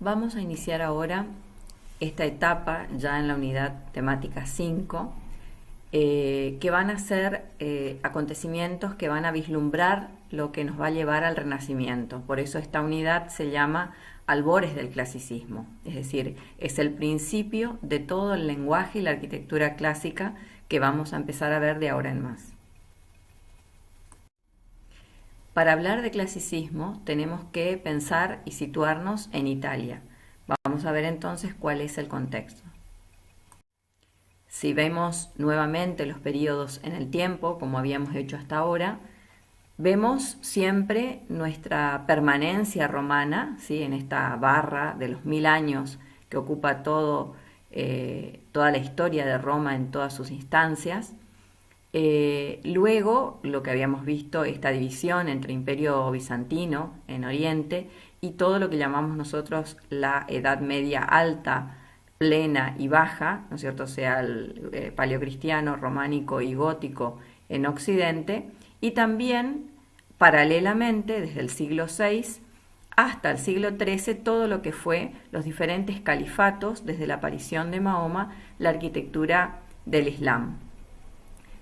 Vamos a iniciar ahora esta etapa ya en la unidad temática 5, que van a ser acontecimientos que van a vislumbrar lo que nos va a llevar al Renacimiento. Por eso esta unidad se llama Albores del Clasicismo, es decir, es el principio de todo el lenguaje y la arquitectura clásica que vamos a empezar a ver de ahora en más. Para hablar de clasicismo tenemos que pensar y situarnos en Italia. Vamos a ver entonces cuál es el contexto. Si vemos nuevamente los periodos en el tiempo, como habíamos hecho hasta ahora, vemos siempre nuestra permanencia romana, ¿sí? En esta barra de los 1000 años que ocupa toda la historia de Roma en todas sus instancias. Luego, lo que habíamos visto, esta división entre Imperio Bizantino en Oriente y todo lo que llamamos nosotros la Edad Media Alta, plena y baja, ¿no es cierto? O sea, el paleocristiano, románico y gótico en Occidente, y también paralelamente desde el siglo VI hasta el siglo XIII todo lo que fue los diferentes califatos desde la aparición de Mahoma, la arquitectura del Islam.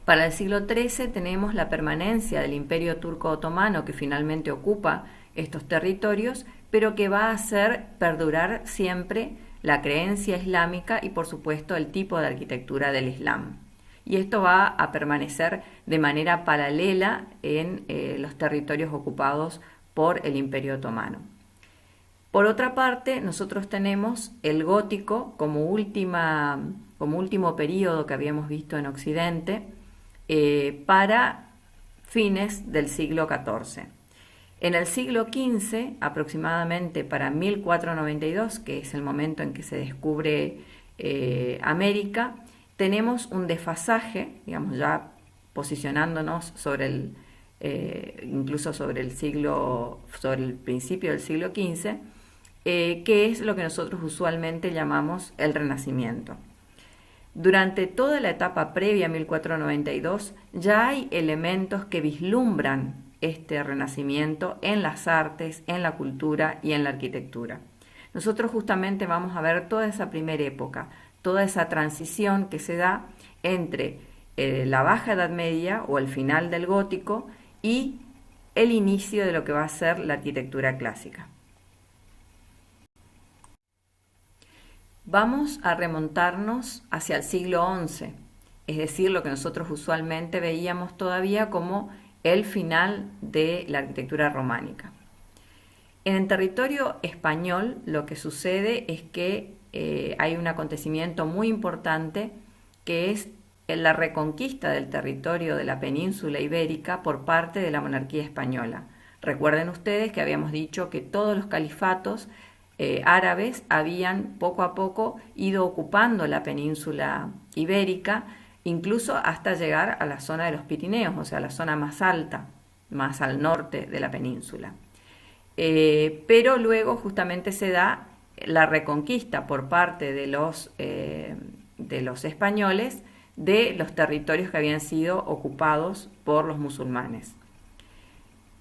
Para el siglo XIII tenemos la permanencia del Imperio Turco Otomano que finalmente ocupa estos territorios, pero que va a hacer perdurar siempre la creencia islámica y por supuesto el tipo de arquitectura del Islam. Y esto va a permanecer de manera paralela en los territorios ocupados por el Imperio Otomano. Por otra parte, nosotros tenemos el gótico como último periodo que habíamos visto en Occidente, para fines del siglo XIV. En el siglo XV, aproximadamente para 1492, que es el momento en que se descubre América, tenemos un desfasaje, digamos, ya posicionándonos sobre incluso sobre el principio del siglo XV, que es lo que nosotros usualmente llamamos el Renacimiento. Durante toda la etapa previa a 1492 ya hay elementos que vislumbran este renacimiento en las artes, en la cultura y en la arquitectura. Nosotros justamente vamos a ver toda esa primera época, toda esa transición que se da entre la Baja Edad Media o el final del Gótico y el inicio de lo que va a ser la arquitectura clásica. Vamos a remontarnos hacia el siglo XI, es decir, lo que nosotros usualmente veíamos todavía como el final de la arquitectura románica. En el territorio español lo que sucede es que hay un acontecimiento muy importante que es la reconquista del territorio de la península ibérica por parte de la monarquía española. Recuerden ustedes que habíamos dicho que todos los califatos árabes habían poco a poco ido ocupando la península ibérica, incluso hasta llegar a la zona de los Pirineos, o sea, la zona más alta, más al norte de la península. Pero luego justamente se da la reconquista por parte de los españoles de los territorios que habían sido ocupados por los musulmanes.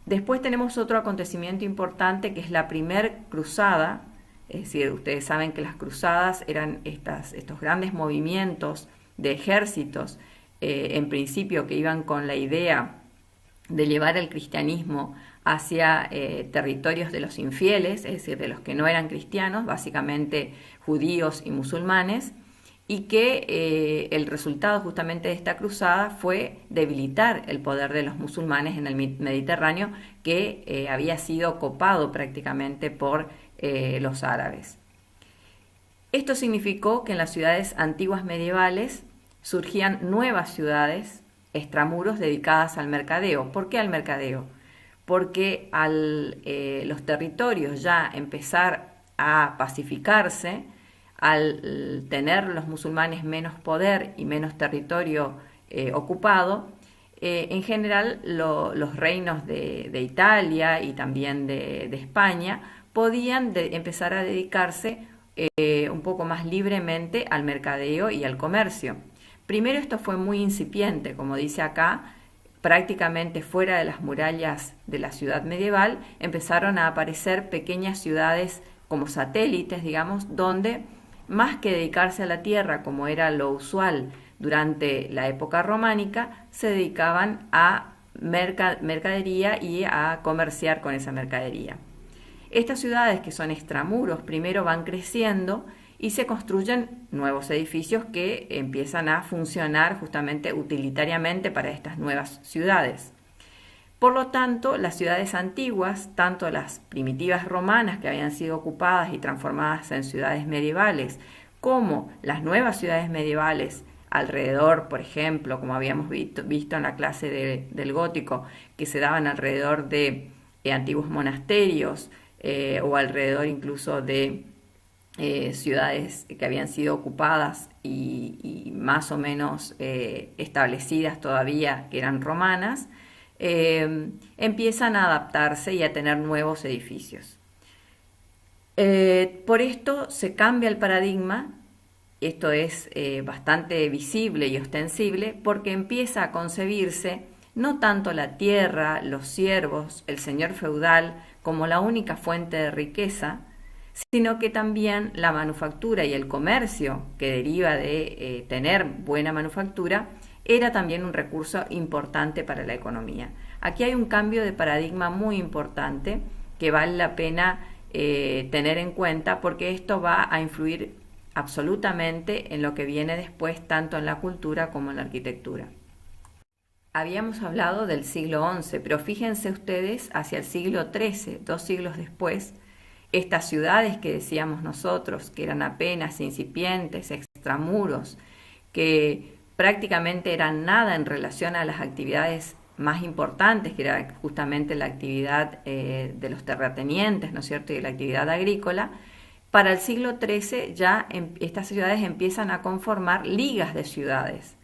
Después tenemos otro acontecimiento importante que es la primer cruzada, es decir, ustedes saben que las cruzadas eran estos grandes movimientos de ejércitos, en principio que iban con la idea de llevar el cristianismo hacia territorios de los infieles, es decir, de los que no eran cristianos, básicamente judíos y musulmanes, y que el resultado justamente de esta cruzada fue debilitar el poder de los musulmanes en el Mediterráneo, que había sido copado prácticamente por los árabes. Esto significó que en las ciudades antiguas medievales surgían nuevas ciudades extramuros dedicadas al mercadeo. ¿Por qué al mercadeo? Porque al los territorios ya empezar a pacificarse, al tener los musulmanes menos poder y menos territorio ocupado, en general los reinos de Italia y también de España podían empezar a dedicarse un poco más libremente al mercadeo y al comercio. Primero esto fue muy incipiente, como dice acá, prácticamente fuera de las murallas de la ciudad medieval empezaron a aparecer pequeñas ciudades como satélites, digamos, donde más que dedicarse a la tierra, como era lo usual durante la época románica, se dedicaban a mercadería y a comerciar con esa mercadería. Estas ciudades, que son extramuros, primero van creciendo y se construyen nuevos edificios que empiezan a funcionar justamente utilitariamente para estas nuevas ciudades. Por lo tanto, las ciudades antiguas, tanto las primitivas romanas que habían sido ocupadas y transformadas en ciudades medievales, como las nuevas ciudades medievales alrededor, por ejemplo, como habíamos visto en la clase del gótico, que se daban alrededor de antiguos monasterios, o alrededor incluso de ciudades que habían sido ocupadas y más o menos establecidas todavía, que eran romanas, empiezan a adaptarse y a tener nuevos edificios. Por esto se cambia el paradigma. Esto es bastante visible y ostensible, porque empieza a concebirse no tanto la tierra, los siervos, el señor feudal como la única fuente de riqueza, sino que también la manufactura y el comercio, que deriva de tener buena manufactura, era también un recurso importante para la economía. Aquí hay un cambio de paradigma muy importante que vale la pena tener en cuenta, porque esto va a influir absolutamente en lo que viene después, tanto en la cultura como en la arquitectura. Habíamos hablado del siglo XI, pero fíjense ustedes hacia el siglo XIII, 2 siglos después, estas ciudades que decíamos nosotros, que eran apenas incipientes, extramuros, que prácticamente eran nada en relación a las actividades más importantes, que era justamente la actividad de los terratenientes, ¿no es cierto?, y la actividad agrícola. Para el siglo XIII ya estas ciudades empiezan a conformar ligas de ciudades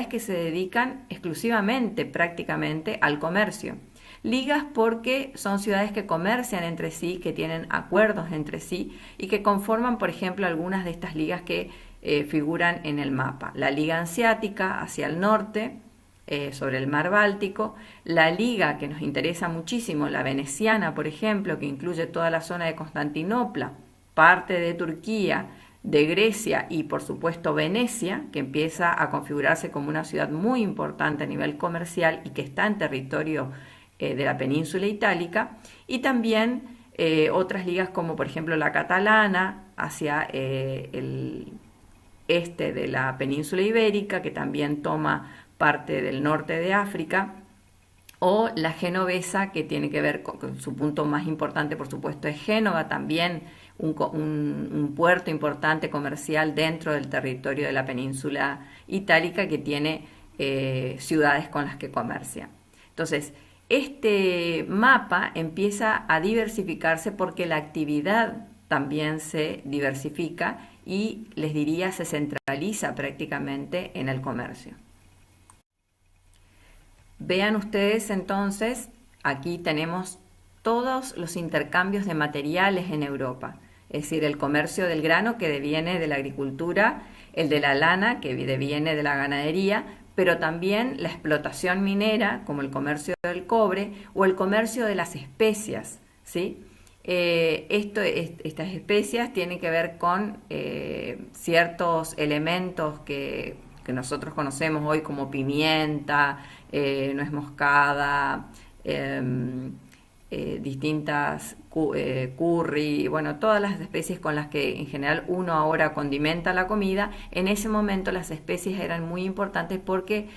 que se dedican exclusivamente, prácticamente, al comercio. Ligas porque son ciudades que comercian entre sí, que tienen acuerdos entre sí y que conforman, por ejemplo, algunas de estas ligas que figuran en el mapa. La Liga Hanseática hacia el norte, sobre el mar Báltico, la liga que nos interesa muchísimo, la veneciana, por ejemplo, que incluye toda la zona de Constantinopla, parte de Turquía, de Grecia y por supuesto Venecia, que empieza a configurarse como una ciudad muy importante a nivel comercial y que está en territorio de la península itálica, y también otras ligas como por ejemplo la catalana hacia el este de la península ibérica, que también toma parte del norte de África, o la genovesa, que tiene que ver con su punto más importante, por supuesto, es Génova, también un puerto importante comercial dentro del territorio de la península itálica, que tiene ciudades con las que comercia. Entonces, este mapa empieza a diversificarse porque la actividad también se diversifica y, les diría, se centraliza prácticamente en el comercio. Vean ustedes entonces, aquí tenemos todos los intercambios de materiales en Europa, es decir, el comercio del grano, que deviene de la agricultura, el de la lana, que deviene de la ganadería, pero también la explotación minera, como el comercio del cobre, o el comercio de las especias, ¿sí? Estas especias tienen que ver con ciertos elementos que nosotros conocemos hoy como pimienta, nuez moscada, distintas curry, bueno, todas las especies con las que en general uno ahora condimenta la comida. En ese momento las especies eran muy importantes porque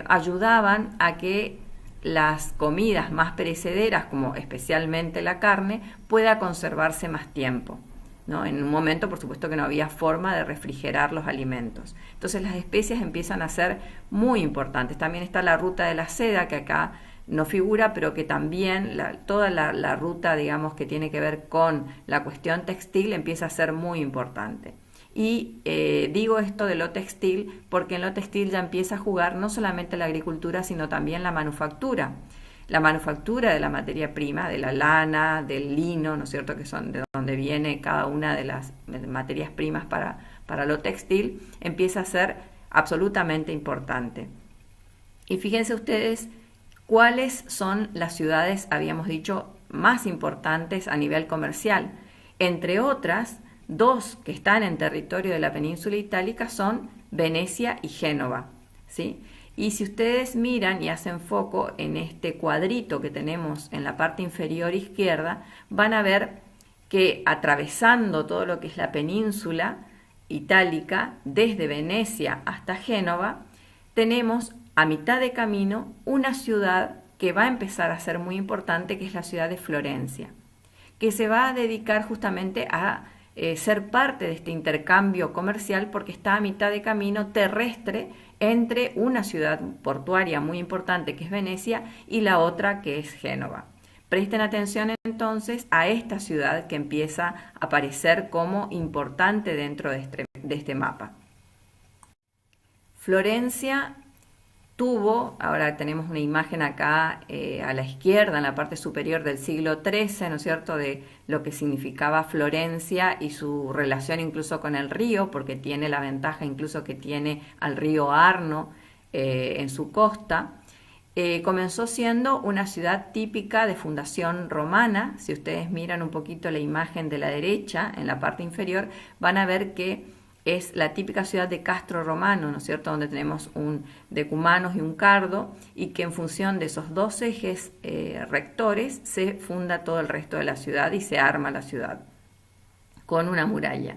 ayudaban a que las comidas más perecederas, como especialmente la carne, pueda conservarse más tiempo, ¿no? En un momento, por supuesto, que no había forma de refrigerar los alimentos. Entonces las especias empiezan a ser muy importantes. También está la ruta de la seda, que acá no figura, pero que también toda la ruta, digamos, que tiene que ver con la cuestión textil empieza a ser muy importante. Y digo esto de lo textil porque en lo textil ya empieza a jugar no solamente la agricultura, sino también la manufactura. La manufactura de la materia prima, de la lana, del lino, ¿no es cierto?, que son de donde viene cada una de las materias primas para lo textil, empieza a ser absolutamente importante. Y fíjense ustedes cuáles son las ciudades, habíamos dicho, más importantes a nivel comercial. Entre otras, dos que están en territorio de la península itálica son Venecia y Génova, ¿sí? Y si ustedes miran y hacen foco en este cuadrito que tenemos en la parte inferior izquierda, van a ver que atravesando todo lo que es la península itálica, desde Venecia hasta Génova, tenemos a mitad de camino una ciudad que va a empezar a ser muy importante, que es la ciudad de Florencia, que se va a dedicar justamente a ser parte de este intercambio comercial porque está a mitad de camino terrestre entre una ciudad portuaria muy importante que es Venecia y la otra que es Génova. Presten atención entonces a esta ciudad que empieza a aparecer como importante dentro de este mapa. Florencia tuvo, ahora tenemos una imagen acá a la izquierda, en la parte superior del siglo XIII, ¿no es cierto?, de lo que significaba Florencia y su relación incluso con el río, porque tiene la ventaja incluso que tiene al río Arno en su costa. Comenzó siendo una ciudad típica de fundación romana. Si ustedes miran un poquito la imagen de la derecha, en la parte inferior, van a ver que es la típica ciudad de Castro romano, ¿no es cierto?, donde tenemos un decumanos y un cardo, y que en función de esos dos ejes rectores se funda todo el resto de la ciudad y se arma la ciudad con una muralla.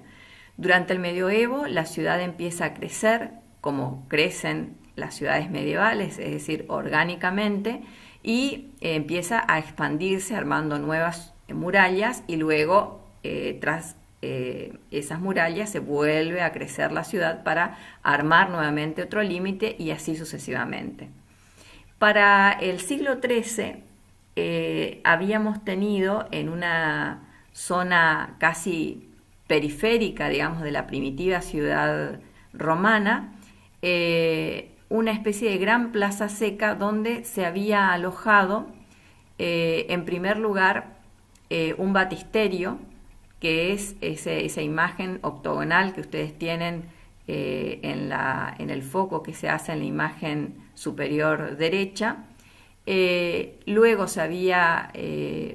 Durante el medioevo la ciudad empieza a crecer como crecen las ciudades medievales, es decir, orgánicamente, y empieza a expandirse armando nuevas murallas y luego tras esas murallas se vuelve a crecer la ciudad para armar nuevamente otro límite y así sucesivamente. Para el siglo XIII habíamos tenido en una zona casi periférica, digamos, de la primitiva ciudad romana, una especie de gran plaza seca donde se había alojado, en primer lugar, un baptisterio, que es esa imagen octogonal que ustedes tienen en el foco que se hace en la imagen superior derecha. Luego se había,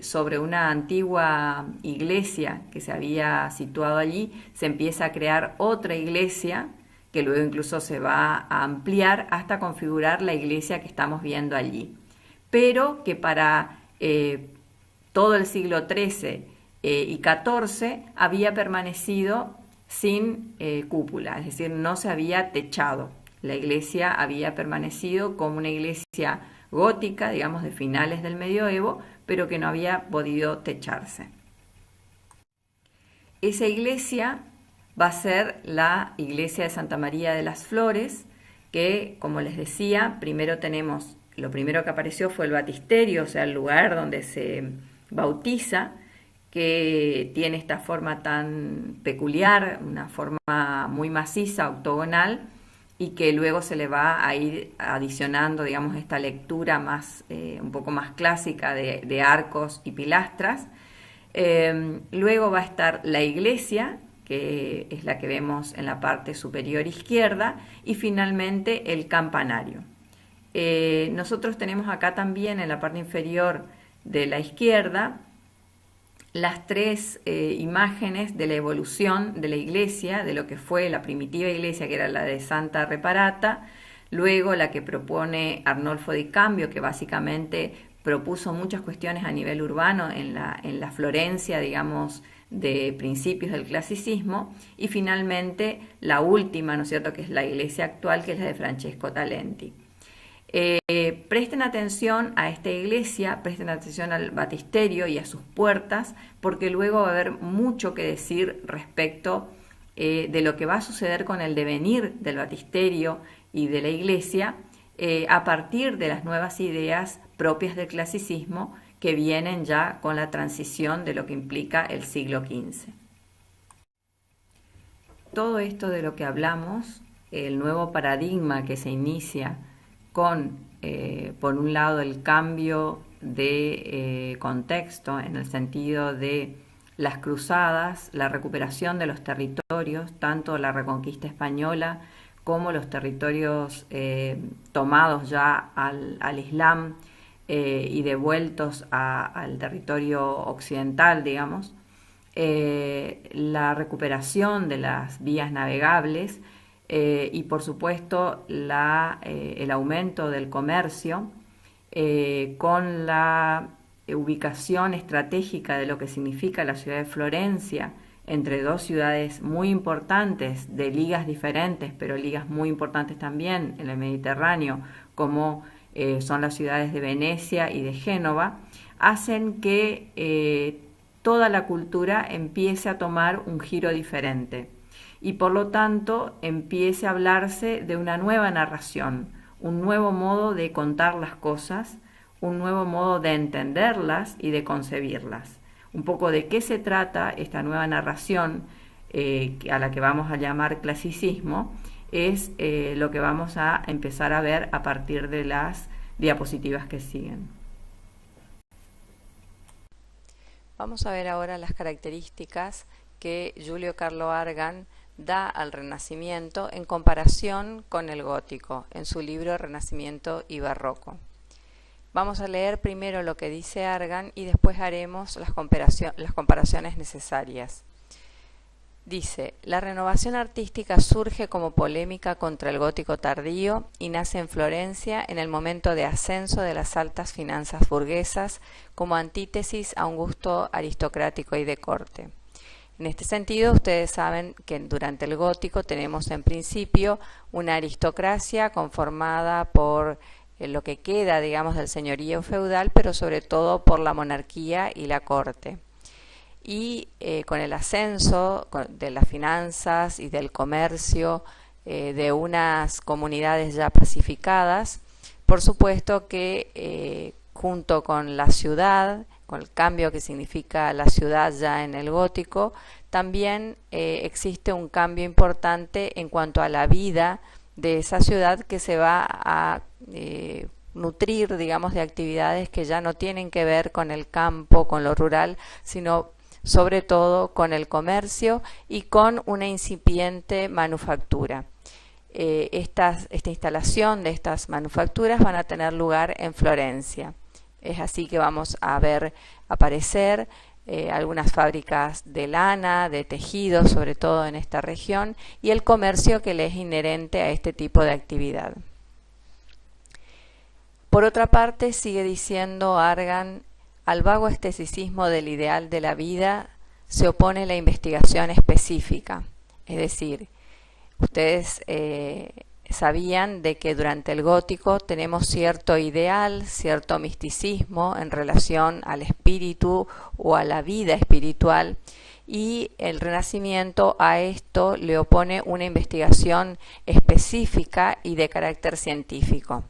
sobre una antigua iglesia que se había situado allí, se empieza a crear otra iglesia que luego incluso se va a ampliar hasta configurar la iglesia que estamos viendo allí, pero que para todo el siglo XIII y XIV había permanecido sin cúpula, es decir, no se había techado. La iglesia había permanecido como una iglesia gótica, digamos, de finales del medioevo, pero que no había podido techarse. Esa iglesia va a ser la iglesia de Santa María de las Flores, que, como les decía, lo primero que apareció fue el baptisterio, o sea, el lugar donde se bautiza, que tiene esta forma tan peculiar, una forma muy maciza, octogonal, y que luego se le va a ir adicionando, digamos, esta lectura más, un poco más clásica de arcos y pilastras. Luego va a estar la iglesia, que es la que vemos en la parte superior izquierda, y finalmente el campanario. Nosotros tenemos acá también en la parte inferior de la izquierda las tres imágenes de la evolución de la iglesia, de lo que fue la primitiva iglesia, que era la de Santa Reparata, luego la que propone Arnolfo di Cambio, que básicamente propuso muchas cuestiones a nivel urbano en la Florencia, digamos, de principios del clasicismo, y finalmente la última, ¿no es cierto?, que es la iglesia actual, que es la de Francesco Talenti. Presten atención a esta iglesia, presten atención al baptisterio y a sus puertas, porque luego va a haber mucho que decir respecto de lo que va a suceder con el devenir del baptisterio y de la iglesia a partir de las nuevas ideas propias del clasicismo que vienen ya con la transición de lo que implica el siglo XV. Todo esto de lo que hablamos, el nuevo paradigma que se inicia con, por un lado, el cambio de contexto en el sentido de las cruzadas, la recuperación de los territorios, tanto la reconquista española como los territorios tomados ya al Islam y devueltos al territorio occidental, digamos, la recuperación de las vías navegables y por supuesto el aumento del comercio con la ubicación estratégica de lo que significa la ciudad de Florencia entre dos ciudades muy importantes, de ligas diferentes, pero ligas muy importantes también en el Mediterráneo, como son las ciudades de Venecia y de Génova, hacen que toda la cultura empiece a tomar un giro diferente y por lo tanto empiece a hablarse de una nueva narración, un nuevo modo de contar las cosas, un nuevo modo de entenderlas y de concebirlas. Un poco de qué se trata esta nueva narración a la que vamos a llamar clasicismo es lo que vamos a empezar a ver a partir de las diapositivas que siguen. Vamos a ver ahora las características que Giulio Carlo Argan da al Renacimiento en comparación con el gótico, en su libro Renacimiento y Barroco. Vamos a leer primero lo que dice Argan y después haremos las comparaciones necesarias. Dice: la renovación artística surge como polémica contra el gótico tardío y nace en Florencia en el momento de ascenso de las altas finanzas burguesas como antítesis a un gusto aristocrático y de corte. En este sentido, ustedes saben que durante el gótico tenemos en principio una aristocracia conformada por lo que queda, digamos, del señorío feudal, pero sobre todo por la monarquía y la corte. Y con el ascenso de las finanzas y del comercio de unas comunidades ya pacificadas, por supuesto que junto con la ciudad, con el cambio que significa la ciudad ya en el gótico, también existe un cambio importante en cuanto a la vida de esa ciudad que se va a nutrir, digamos, de actividades que ya no tienen que ver con el campo, con lo rural, sino sobre todo con el comercio y con una incipiente manufactura. Esta instalación de estas manufacturas van a tener lugar en Florencia. Es así que vamos a ver aparecer algunas fábricas de lana, de tejidos, sobre todo en esta región, y el comercio que le es inherente a este tipo de actividad. Por otra parte, sigue diciendo Argan: al vago esteticismo del ideal de la vida se opone la investigación específica. Es decir, ustedes sabían de que durante el gótico tenemos cierto ideal, cierto misticismo en relación al espíritu o a la vida espiritual, y el Renacimiento a esto le opone una investigación específica y de carácter científico.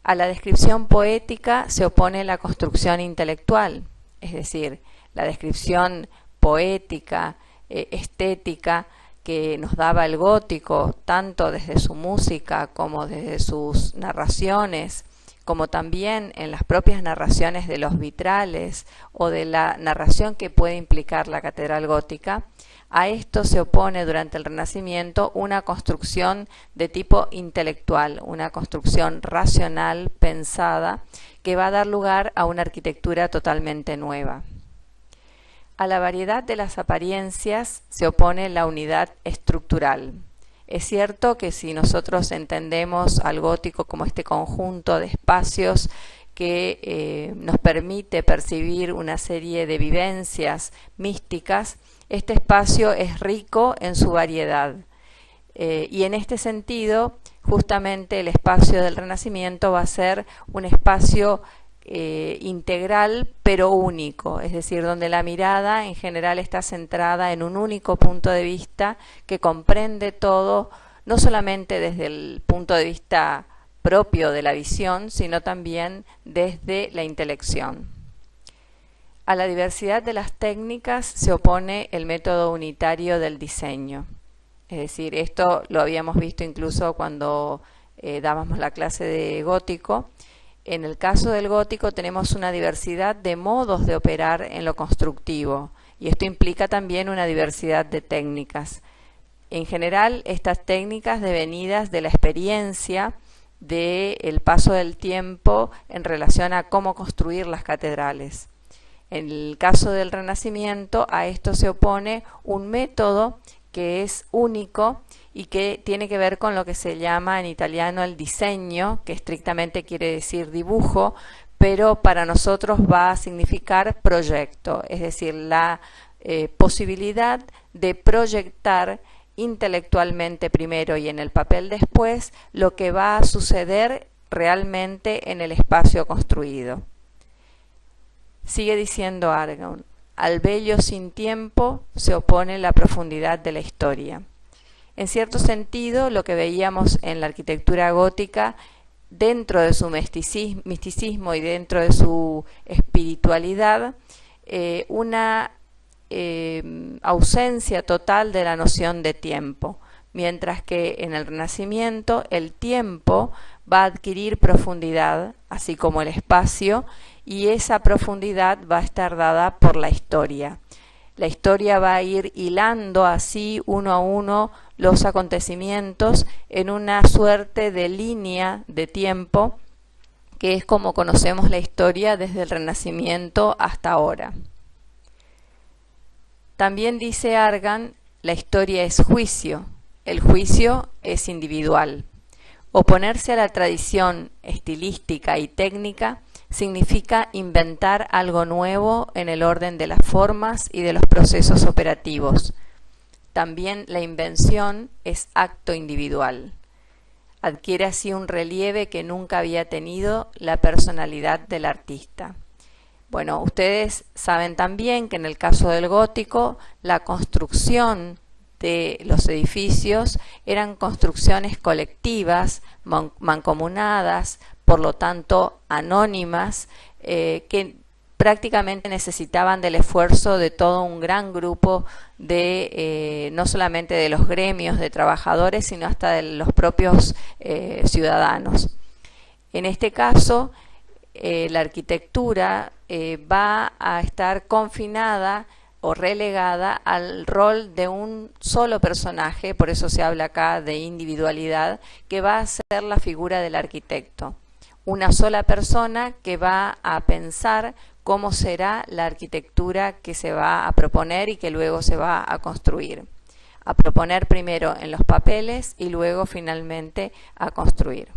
A la descripción poética se opone la construcción intelectual, es decir, la descripción poética, estética, que nos daba el gótico, tanto desde su música como desde sus narraciones, como también en las propias narraciones de los vitrales o de la narración que puede implicar la catedral gótica. A esto se opone durante el Renacimiento una construcción de tipo intelectual, una construcción racional, pensada, que va a dar lugar a una arquitectura totalmente nueva. A la variedad de las apariencias se opone la unidad estructural. Es cierto que si nosotros entendemos al gótico como este conjunto de espacios que nos permite percibir una serie de vivencias místicas, este espacio es rico en su variedad. Y en este sentido, justamente el espacio del Renacimiento va a ser un espacio integral pero único, es decir, donde la mirada en general está centrada en un único punto de vista que comprende todo, no solamente desde el punto de vista propio de la visión, sino también desde la intelección. A la diversidad de las técnicas se opone el método unitario del diseño. Es decir, esto lo habíamos visto incluso cuando dábamos la clase de gótico. En el caso del gótico tenemos una diversidad de modos de operar en lo constructivo, y esto implica también una diversidad de técnicas. En general, estas técnicas devenidas de la experiencia del paso del tiempo en relación a cómo construir las catedrales. En el caso del Renacimiento, a esto se opone un método que es único y que tiene que ver con lo que se llama en italiano el diseño, que estrictamente quiere decir dibujo, pero para nosotros va a significar proyecto, es decir, la posibilidad de proyectar intelectualmente primero y en el papel después lo que va a suceder realmente en el espacio construido. Sigue diciendo Argan, al bello sin tiempo se opone la profundidad de la historia. En cierto sentido, lo que veíamos en la arquitectura gótica, dentro de su misticismo y dentro de su espiritualidad, una ausencia total de la noción de tiempo, mientras que en el Renacimiento el tiempo va a adquirir profundidad, así como el espacio, y esa profundidad va a estar dada por la historia. La historia va a ir hilando así uno a uno los acontecimientos en una suerte de línea de tiempo, que es como conocemos la historia desde el Renacimiento hasta ahora. También dice Argan, la historia es juicio, el juicio es individual. Oponerse a la tradición estilística y técnica significa inventar algo nuevo en el orden de las formas y de los procesos operativos. También la invención es acto individual. Adquiere así un relieve que nunca había tenido la personalidad del artista. Bueno, ustedes saben también que en el caso del gótico, la construcción de los edificios eran construcciones colectivas, mancomunadas, por lo tanto anónimas, que prácticamente necesitaban del esfuerzo de todo un gran grupo de, no solamente de los gremios de trabajadores, sino hasta de los propios ciudadanos. En este caso, la arquitectura va a estar confinada o relegada al rol de un solo personaje, por eso se habla acá de individualidad, que va a ser la figura del arquitecto. Una sola persona que va a pensar cómo será la arquitectura que se va a proponer y que luego se va a construir. A proponer primero en los papeles y luego finalmente a construir.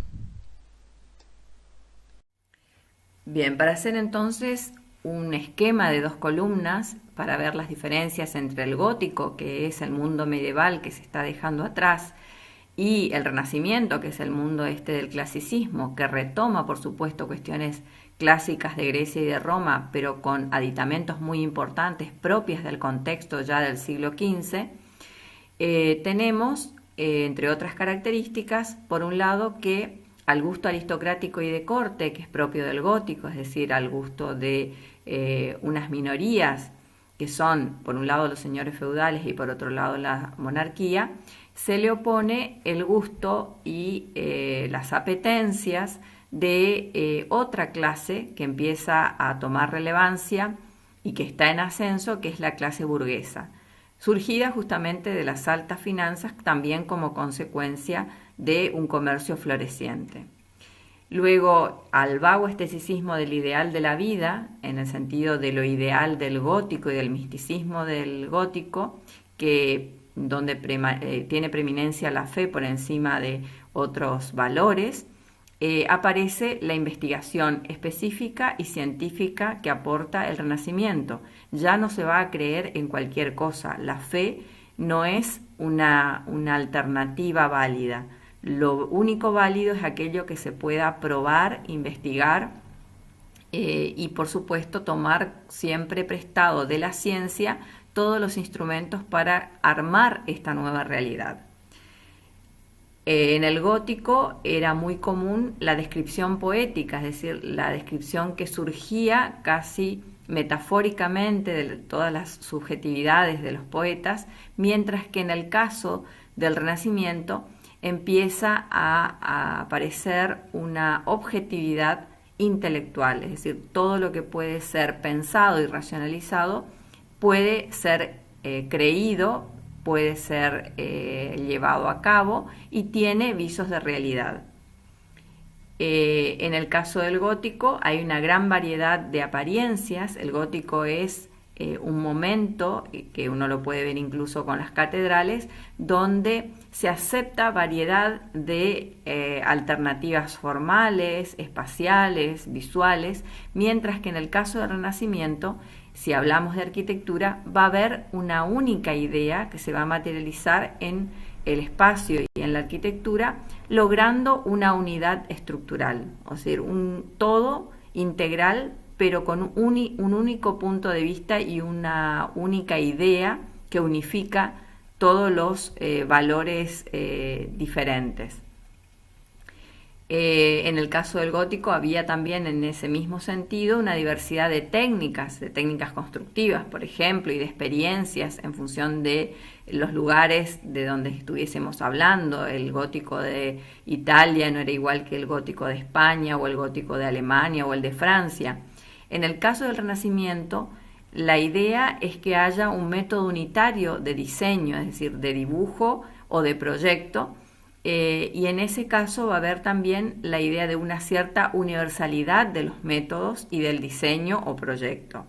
Bien, para hacer entonces un esquema de 2 columnas para ver las diferencias entre el gótico, que es el mundo medieval que se está dejando atrás, y el Renacimiento, que es el mundo del clasicismo, que retoma, por supuesto, cuestiones clásicas de Grecia y de Roma, pero con aditamentos muy importantes propias del contexto ya del siglo XV, tenemos, entre otras características, por un lado que al gusto aristocrático y de corte, que es propio del gótico, es decir, al gusto de unas minorías, que son, por un lado, los señores feudales y por otro lado la monarquía, se le opone el gusto y las apetencias de otra clase que empieza a tomar relevancia y que está en ascenso, que es la clase burguesa, surgida justamente de las altas finanzas, también como consecuencia de un comercio floreciente. Luego, al vago esteticismo del ideal de la vida, en el sentido de lo ideal del gótico y del misticismo del gótico, donde tiene preeminencia la fe por encima de otros valores, aparece la investigación específica y científica que aporta el Renacimiento. Ya no se va a creer en cualquier cosa. La fe no es una alternativa válida. Lo único válido es aquello que se pueda probar, investigar y por supuesto tomar siempre prestado de la ciencia todos los instrumentos para armar esta nueva realidad. En el gótico era muy común la descripción poética, es decir, la descripción que surgía casi metafóricamente de todas las subjetividades de los poetas, mientras que en el caso del Renacimiento empieza a aparecer una objetividad intelectual, es decir, todo lo que puede ser pensado y racionalizado puede ser creído, puede ser llevado a cabo y tiene visos de realidad. En el caso del gótico hay una gran variedad de apariencias. El gótico es un momento, que uno lo puede ver incluso con las catedrales, donde se acepta variedad de alternativas formales, espaciales, visuales, mientras que en el caso del Renacimiento, si hablamos de arquitectura, va a haber una única idea que se va a materializar en el espacio y en la arquitectura, logrando una unidad estructural, o sea, un todo integral, pero con un único punto de vista y una única idea que unifica todos los valores diferentes. En el caso del gótico había también en ese mismo sentido una diversidad de técnicas constructivas, por ejemplo, y de experiencias en función de los lugares de donde estuviésemos hablando. El gótico de Italia no era igual que el gótico de España o el gótico de Alemania o el de Francia. En el caso del Renacimiento, la idea es que haya un método unitario de diseño, es decir, de dibujo o de proyecto, y en ese caso va a haber también la idea de una cierta universalidad de los métodos y del diseño o proyecto.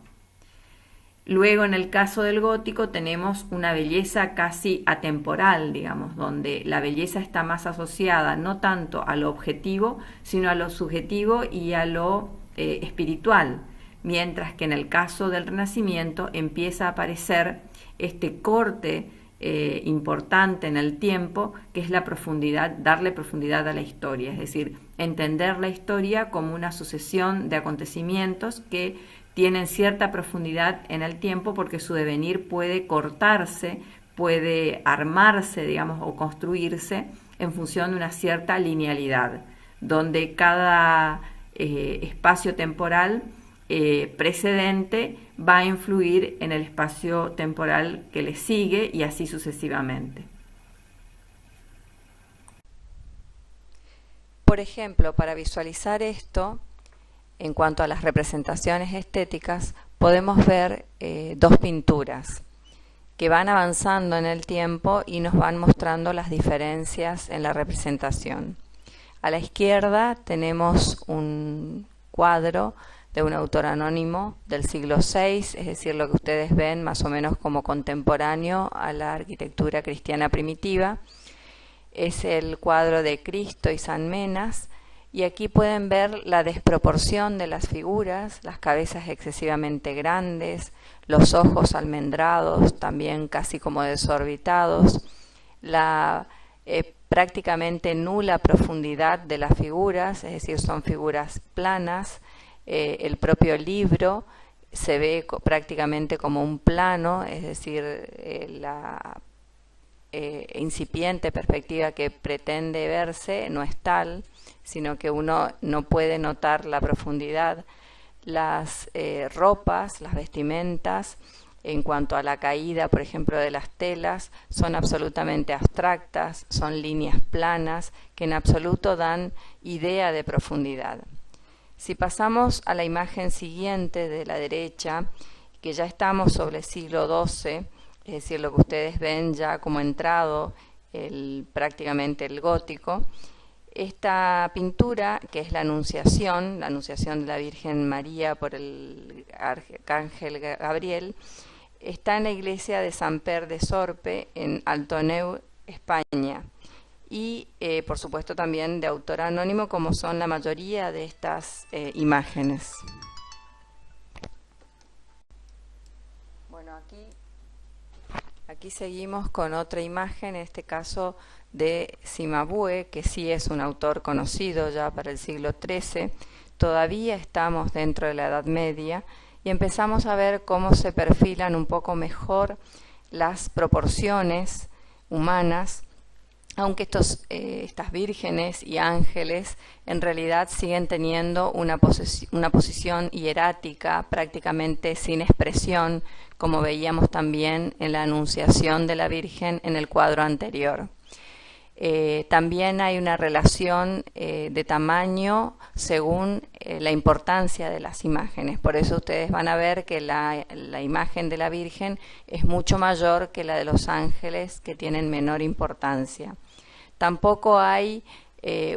Luego, en el caso del gótico, tenemos una belleza casi atemporal, digamos, donde la belleza está más asociada no tanto a lo objetivo, sino a lo subjetivo y a lo espiritual, mientras que en el caso del Renacimiento empieza a aparecer este corte importante en el tiempo, que es la profundidad, darle profundidad a la historia, es decir, entender la historia como una sucesión de acontecimientos que tienen cierta profundidad en el tiempo, porque su devenir puede cortarse, puede armarse, digamos, o construirse en función de una cierta linealidad, donde cada espacio temporal precedente va a influir en el espacio temporal que le sigue y así sucesivamente. Por ejemplo, para visualizar esto, en cuanto a las representaciones estéticas, podemos ver dos pinturas que van avanzando en el tiempo y nos van mostrando las diferencias en la representación. A la izquierda tenemos un cuadro de un autor anónimo del siglo VI, es decir, lo que ustedes ven más o menos como contemporáneo a la arquitectura cristiana primitiva. Es el cuadro de Cristo y San Menas, y aquí pueden ver la desproporción de las figuras, las cabezas excesivamente grandes, los ojos almendrados, también casi como desorbitados, la prácticamente nula profundidad de las figuras, es decir, son figuras planas. El propio libro se ve prácticamente como un plano, es decir, la incipiente perspectiva que pretende verse no es tal, sino que uno no puede notar la profundidad. Las ropas, las vestimentas, en cuanto a la caída, por ejemplo, de las telas, son absolutamente abstractas, son líneas planas que en absoluto dan idea de profundidad. Si pasamos a la imagen siguiente de la derecha, que ya estamos sobre el siglo XII, es decir, lo que ustedes ven ya como entrado prácticamente el gótico, esta pintura, que es la Anunciación de la Virgen María por el Arcángel Gabriel, está en la iglesia de Sant Pere de Sorpe, en Altoneu, España. Y por supuesto también de autor anónimo, como son la mayoría de estas imágenes. Bueno, aquí seguimos con otra imagen, en este caso de Cimabue, que sí es un autor conocido ya para el siglo XIII. Todavía estamos dentro de la Edad Media y empezamos a ver cómo se perfilan un poco mejor las proporciones humanas, aunque estas vírgenes y ángeles en realidad siguen teniendo una posición hierática, prácticamente sin expresión, como veíamos también en la Anunciación de la Virgen en el cuadro anterior. También hay una relación de tamaño según la importancia de las imágenes. Por eso ustedes van a ver que la imagen de la Virgen es mucho mayor que la de los ángeles, que tienen menor importancia. Tampoco hay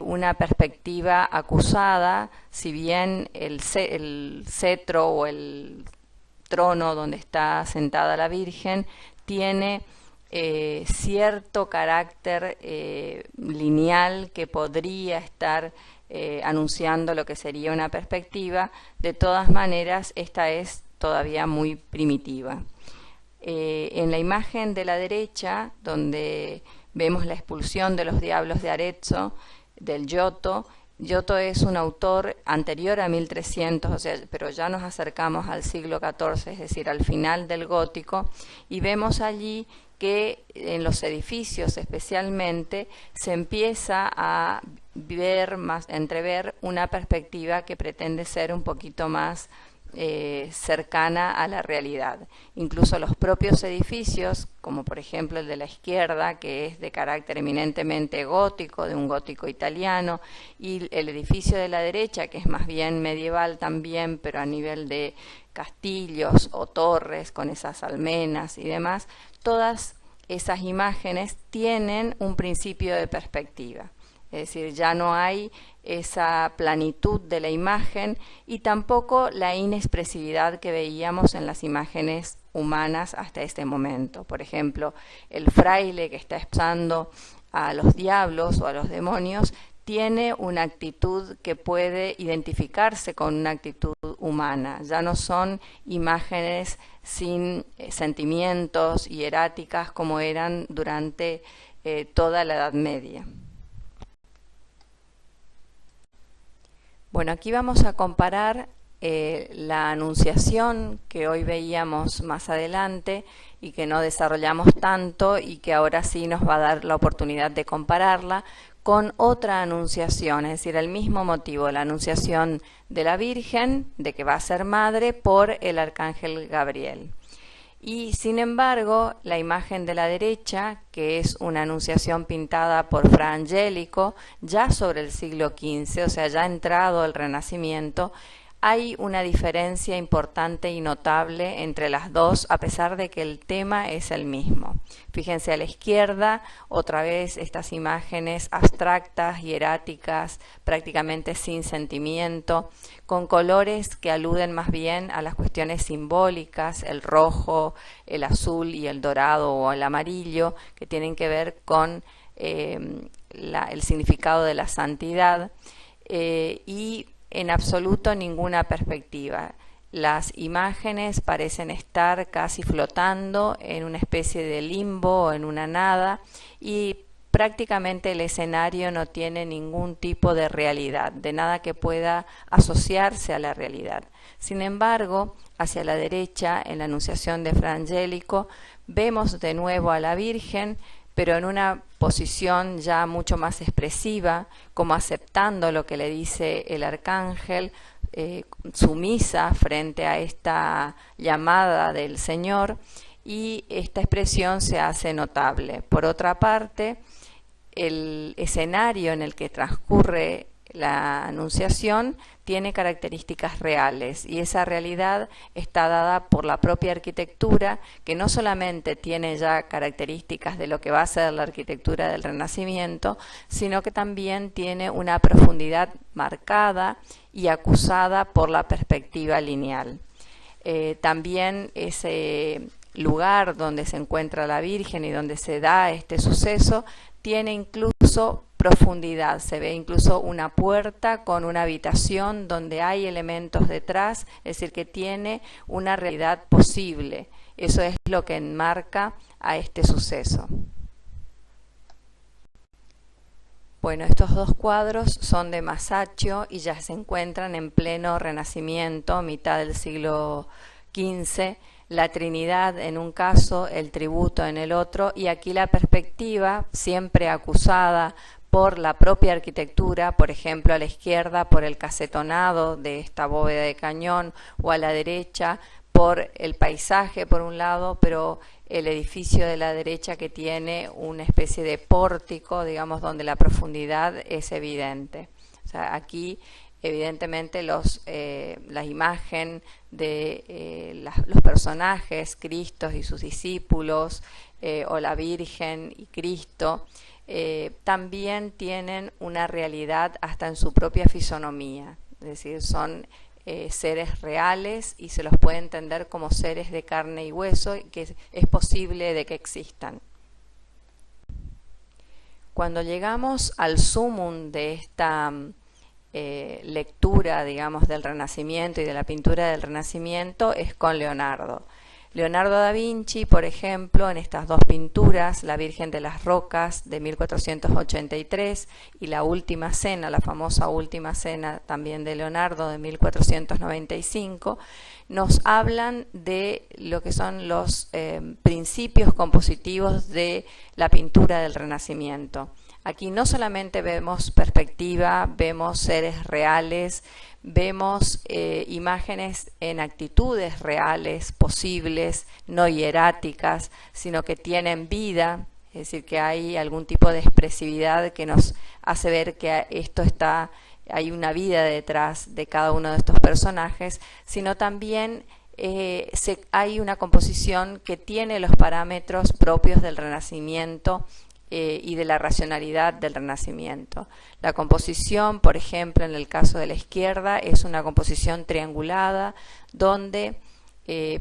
una perspectiva acusada, si bien el cetro o el trono donde está sentada la Virgen tiene cierto carácter lineal que podría estar anunciando lo que sería una perspectiva. De todas maneras, esta es todavía muy primitiva. En la imagen de la derecha, donde vemos la expulsión de los diablos de Arezzo, del Giotto. Giotto es un autor anterior a 1300, o sea, pero ya nos acercamos al siglo XIV, es decir, al final del gótico, y vemos allí que en los edificios especialmente se empieza a entrever una perspectiva que pretende ser un poquito más cercana a la realidad. Incluso los propios edificios, como por ejemplo el de la izquierda, que es de carácter eminentemente gótico, de un gótico italiano, y el edificio de la derecha, que es más bien medieval también, pero a nivel de castillos o torres con esas almenas y demás, todas esas imágenes tienen un principio de perspectiva. Es decir, ya no hay esa planitud de la imagen y tampoco la inexpresividad que veíamos en las imágenes humanas hasta este momento. Por ejemplo, el fraile que está expulsando a los diablos o a los demonios tiene una actitud que puede identificarse con una actitud humana. Ya no son imágenes sin sentimientos y eráticas como eran durante toda la Edad Media. Bueno, aquí vamos a comparar la Anunciación que hoy veíamos más adelante y que no desarrollamos tanto y que ahora sí nos va a dar la oportunidad de compararla con otra anunciación, es decir, el mismo motivo, la anunciación de la Virgen, de que va a ser madre por el arcángel Gabriel. Y sin embargo, la imagen de la derecha, que es una anunciación pintada por Fra Angelico, ya sobre el siglo XV, o sea, ya entrado el Renacimiento, hay una diferencia importante y notable entre las dos, a pesar de que el tema es el mismo. Fíjense a la izquierda, otra vez estas imágenes abstractas, hieráticas, prácticamente sin sentimiento, con colores que aluden más bien a las cuestiones simbólicas, el rojo, el azul y el dorado o el amarillo, que tienen que ver con el significado de la santidad, y en absoluto ninguna perspectiva. Las imágenes parecen estar casi flotando en una especie de limbo o en una nada, y prácticamente el escenario no tiene ningún tipo de realidad, de nada que pueda asociarse a la realidad. Sin embargo, hacia la derecha, en la Anunciación de Fra Angelico, vemos de nuevo a la Virgen, pero en una posición ya mucho más expresiva, como aceptando lo que le dice el arcángel, sumisa frente a esta llamada del Señor, y esta expresión se hace notable. Por otra parte, el escenario en el que transcurre la Anunciación tiene características reales, y esa realidad está dada por la propia arquitectura, que no solamente tiene ya características de lo que va a ser la arquitectura del Renacimiento, sino que también tiene una profundidad marcada y acusada por la perspectiva lineal. También ese lugar donde se encuentra la Virgen y donde se da este suceso tiene incluso profundidad, se ve incluso una puerta con una habitación donde hay elementos detrás, es decir, que tiene una realidad posible. Eso es lo que enmarca a este suceso. Bueno, estos dos cuadros son de Masaccio y ya se encuentran en pleno Renacimiento, mitad del siglo XV, la Trinidad en un caso, el tributo en el otro, y aquí la perspectiva, siempre acusada por la propia arquitectura, por ejemplo a la izquierda por el casetonado de esta bóveda de cañón, o a la derecha por el paisaje por un lado, pero el edificio de la derecha que tiene una especie de pórtico, digamos, donde la profundidad es evidente. O sea, aquí evidentemente la imagen de los personajes, Cristo y sus discípulos, o la Virgen y Cristo, también tienen una realidad hasta en su propia fisonomía, es decir, son seres reales y se los puede entender como seres de carne y hueso, y que es posible de que existan. Cuando llegamos al sumum de esta lectura, digamos, del Renacimiento y de la pintura del Renacimiento es con Leonardo. Leonardo da Vinci, por ejemplo, en estas dos pinturas, La Virgen de las Rocas de 1483 y La Última Cena, la famosa Última Cena también de Leonardo de 1495, nos hablan de lo que son los principios compositivos de la pintura del Renacimiento. Aquí no solamente vemos perspectiva, vemos seres reales, vemos imágenes en actitudes reales, posibles, no hieráticas, sino que tienen vida, es decir, que hay algún tipo de expresividad que nos hace ver que hay una vida detrás de cada uno de estos personajes, sino también hay una composición que tiene los parámetros propios del Renacimiento y de la racionalidad del Renacimiento. La composición, por ejemplo, en el caso de la izquierda, es una composición triangulada donde,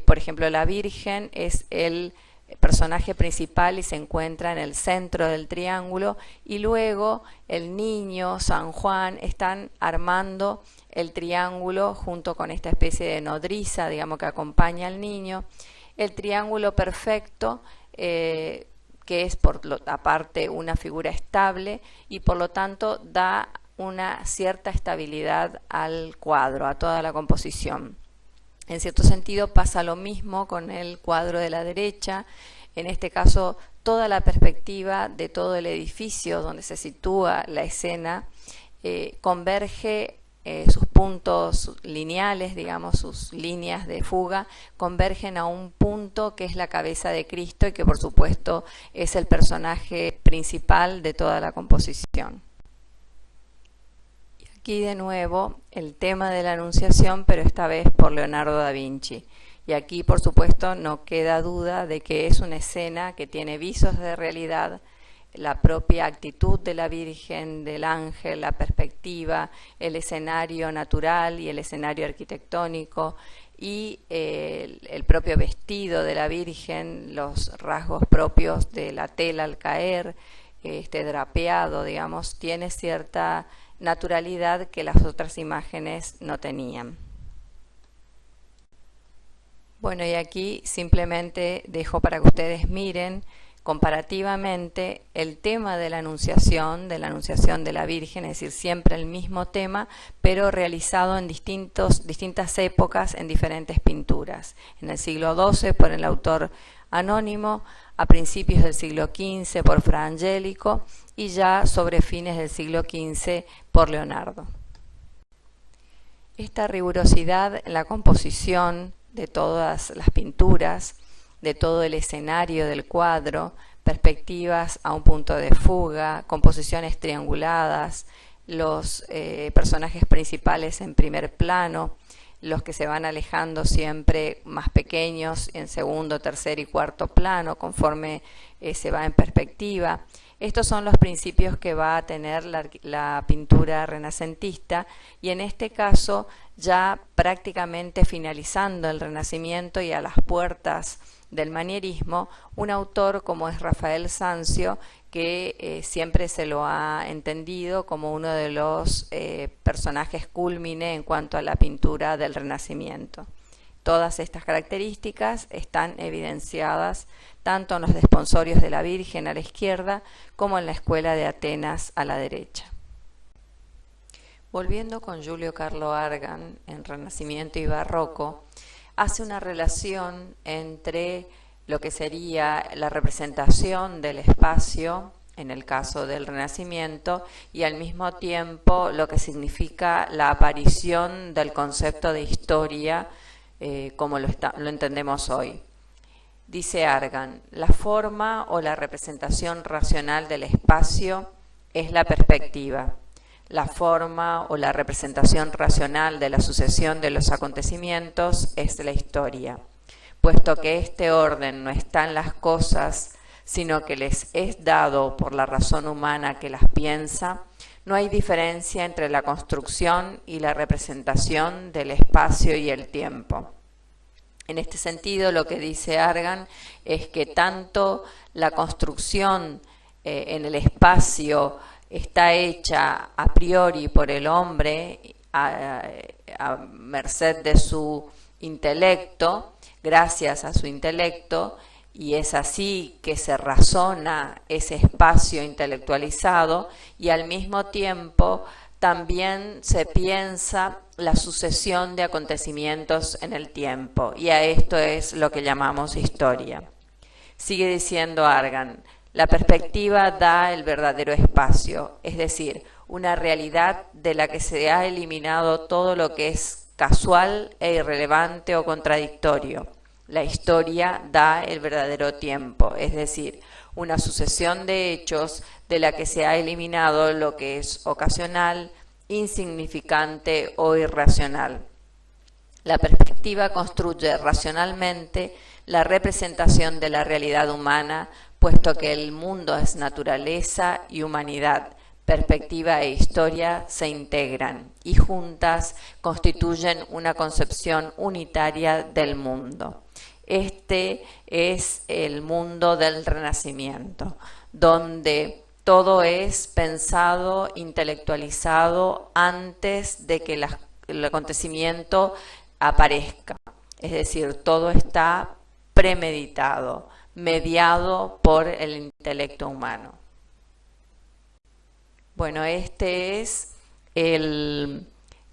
por ejemplo, la Virgen es el personaje principal y se encuentra en el centro del triángulo, y luego el niño, San Juan, están armando el triángulo junto con esta especie de nodriza, digamos, que acompaña al niño. El triángulo perfecto, que es aparte una figura estable y por lo tanto da una cierta estabilidad al cuadro, a toda la composición. En cierto sentido pasa lo mismo con el cuadro de la derecha. En este caso, toda la perspectiva de todo el edificio donde se sitúa la escena converge, sus puntos lineales, digamos, sus líneas de fuga, convergen a un punto que es la cabeza de Cristo y que por supuesto es el personaje principal de toda la composición. Y aquí de nuevo el tema de la Anunciación, pero esta vez por Leonardo da Vinci. Y aquí por supuesto no queda duda de que es una escena que tiene visos de realidad, la propia actitud de la Virgen, del ángel, la perspectiva, el escenario natural y el escenario arquitectónico y el propio vestido de la Virgen, los rasgos propios de la tela al caer, este drapeado, digamos, tiene cierta naturalidad que las otras imágenes no tenían. Bueno, y aquí simplemente dejo para que ustedes miren comparativamente el tema de la Anunciación de la Virgen, es decir, siempre el mismo tema, pero realizado en distintas épocas en diferentes pinturas. En el siglo XII por el autor anónimo, a principios del siglo XV por Fra Angelico y ya sobre fines del siglo XV por Leonardo. Esta rigurosidad en la composición de todas las pinturas, de todo el escenario del cuadro, perspectivas a un punto de fuga, composiciones trianguladas, los personajes principales en primer plano, los que se van alejando siempre más pequeños en segundo, tercer y cuarto plano conforme se va en perspectiva. Estos son los principios que va a tener la pintura renacentista y en este caso ya prácticamente finalizando el Renacimiento y a las puertas del manierismo, un autor como es Rafael Sanzio, que siempre se lo ha entendido como uno de los personajes cúlmine en cuanto a la pintura del Renacimiento. Todas estas características están evidenciadas tanto en los desponsorios de la Virgen a la izquierda como en la Escuela de Atenas a la derecha. Volviendo con Giulio Carlo Argan en Renacimiento y Barroco, hace una relación entre lo que sería la representación del espacio en el caso del Renacimiento y al mismo tiempo lo que significa la aparición del concepto de historia como lo entendemos hoy. Dice Argan, la forma o la representación racional del espacio es la perspectiva. La forma o la representación racional de la sucesión de los acontecimientos es la historia. Puesto que este orden no está en las cosas, sino que les es dado por la razón humana que las piensa, no hay diferencia entre la construcción y la representación del espacio y el tiempo. En este sentido, lo que dice Argan es que tanto la construcción en el espacio está hecha a priori por el hombre a merced de su intelecto, gracias a su intelecto, y es así que se razona ese espacio intelectualizado, y al mismo tiempo también se piensa la sucesión de acontecimientos en el tiempo, y a esto es lo que llamamos historia. Sigue diciendo Argan, la perspectiva da el verdadero espacio, es decir, una realidad de la que se ha eliminado todo lo que es casual e irrelevante o contradictorio. La historia da el verdadero tiempo, es decir, una sucesión de hechos de la que se ha eliminado lo que es ocasional, insignificante o irracional. La perspectiva construye racionalmente la representación de la realidad humana, puesto que el mundo es naturaleza y humanidad. Perspectiva e historia se integran y juntas constituyen una concepción unitaria del mundo. Este es el mundo del Renacimiento, donde todo es pensado, intelectualizado antes de que el acontecimiento aparezca. Es decir, todo está premeditado, mediado por el intelecto humano. Bueno, este es el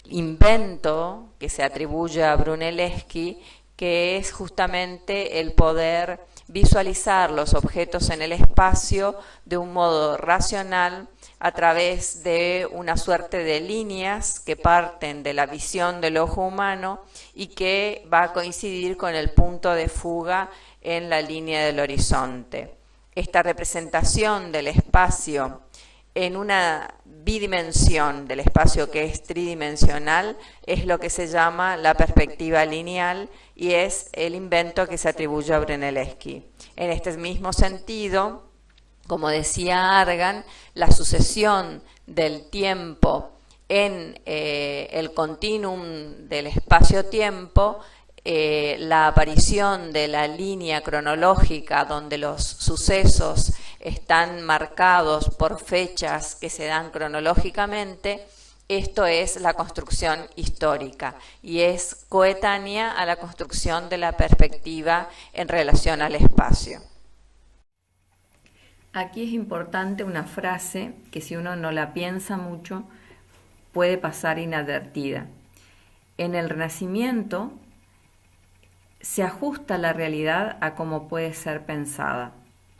invento que se atribuye a Brunelleschi, que es justamente el poder visualizar los objetos en el espacio de un modo racional a través de una suerte de líneas que parten de la visión del ojo humano y que va a coincidir con el punto de fuga en la línea del horizonte. Esta representación del espacio en una bidimensión del espacio que es tridimensional es lo que se llama la perspectiva lineal y es el invento que se atribuye a Brunelleschi. En este mismo sentido, como decía Argan, la sucesión del tiempo en el continuum del espacio-tiempo, la aparición de la línea cronológica donde los sucesos están marcados por fechas que se dan cronológicamente, esto es la construcción histórica y es coetánea a la construcción de la perspectiva en relación al espacio. Aquí es importante una frase que si uno no la piensa mucho puede pasar inadvertida. En el Renacimiento se ajusta la realidad a cómo puede ser pensada.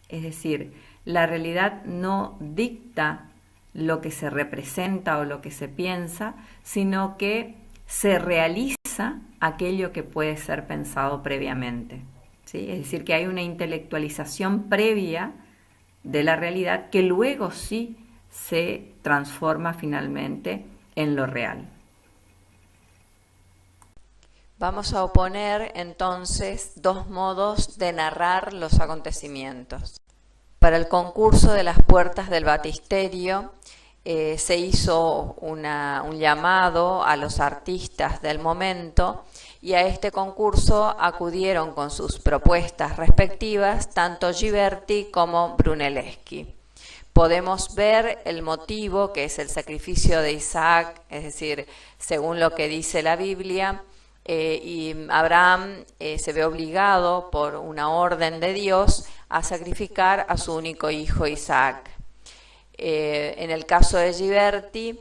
Es decir, la realidad no dicta lo que se representa o lo que se piensa, sino que se realiza aquello que puede ser pensado previamente, ¿sí? Es decir, que hay una intelectualización previa de la realidad que luego sí se transforma finalmente en lo real. Vamos a oponer entonces dos modos de narrar los acontecimientos. Para el concurso de las puertas del baptisterio se hizo un llamado a los artistas del momento y a este concurso acudieron con sus propuestas respectivas tanto Ghiberti como Brunelleschi. Podemos ver el motivo, que es el sacrificio de Isaac, es decir, según lo que dice la Biblia, y Abraham se ve obligado por una orden de Dios a sacrificar a su único hijo Isaac. En el caso de Ghiberti,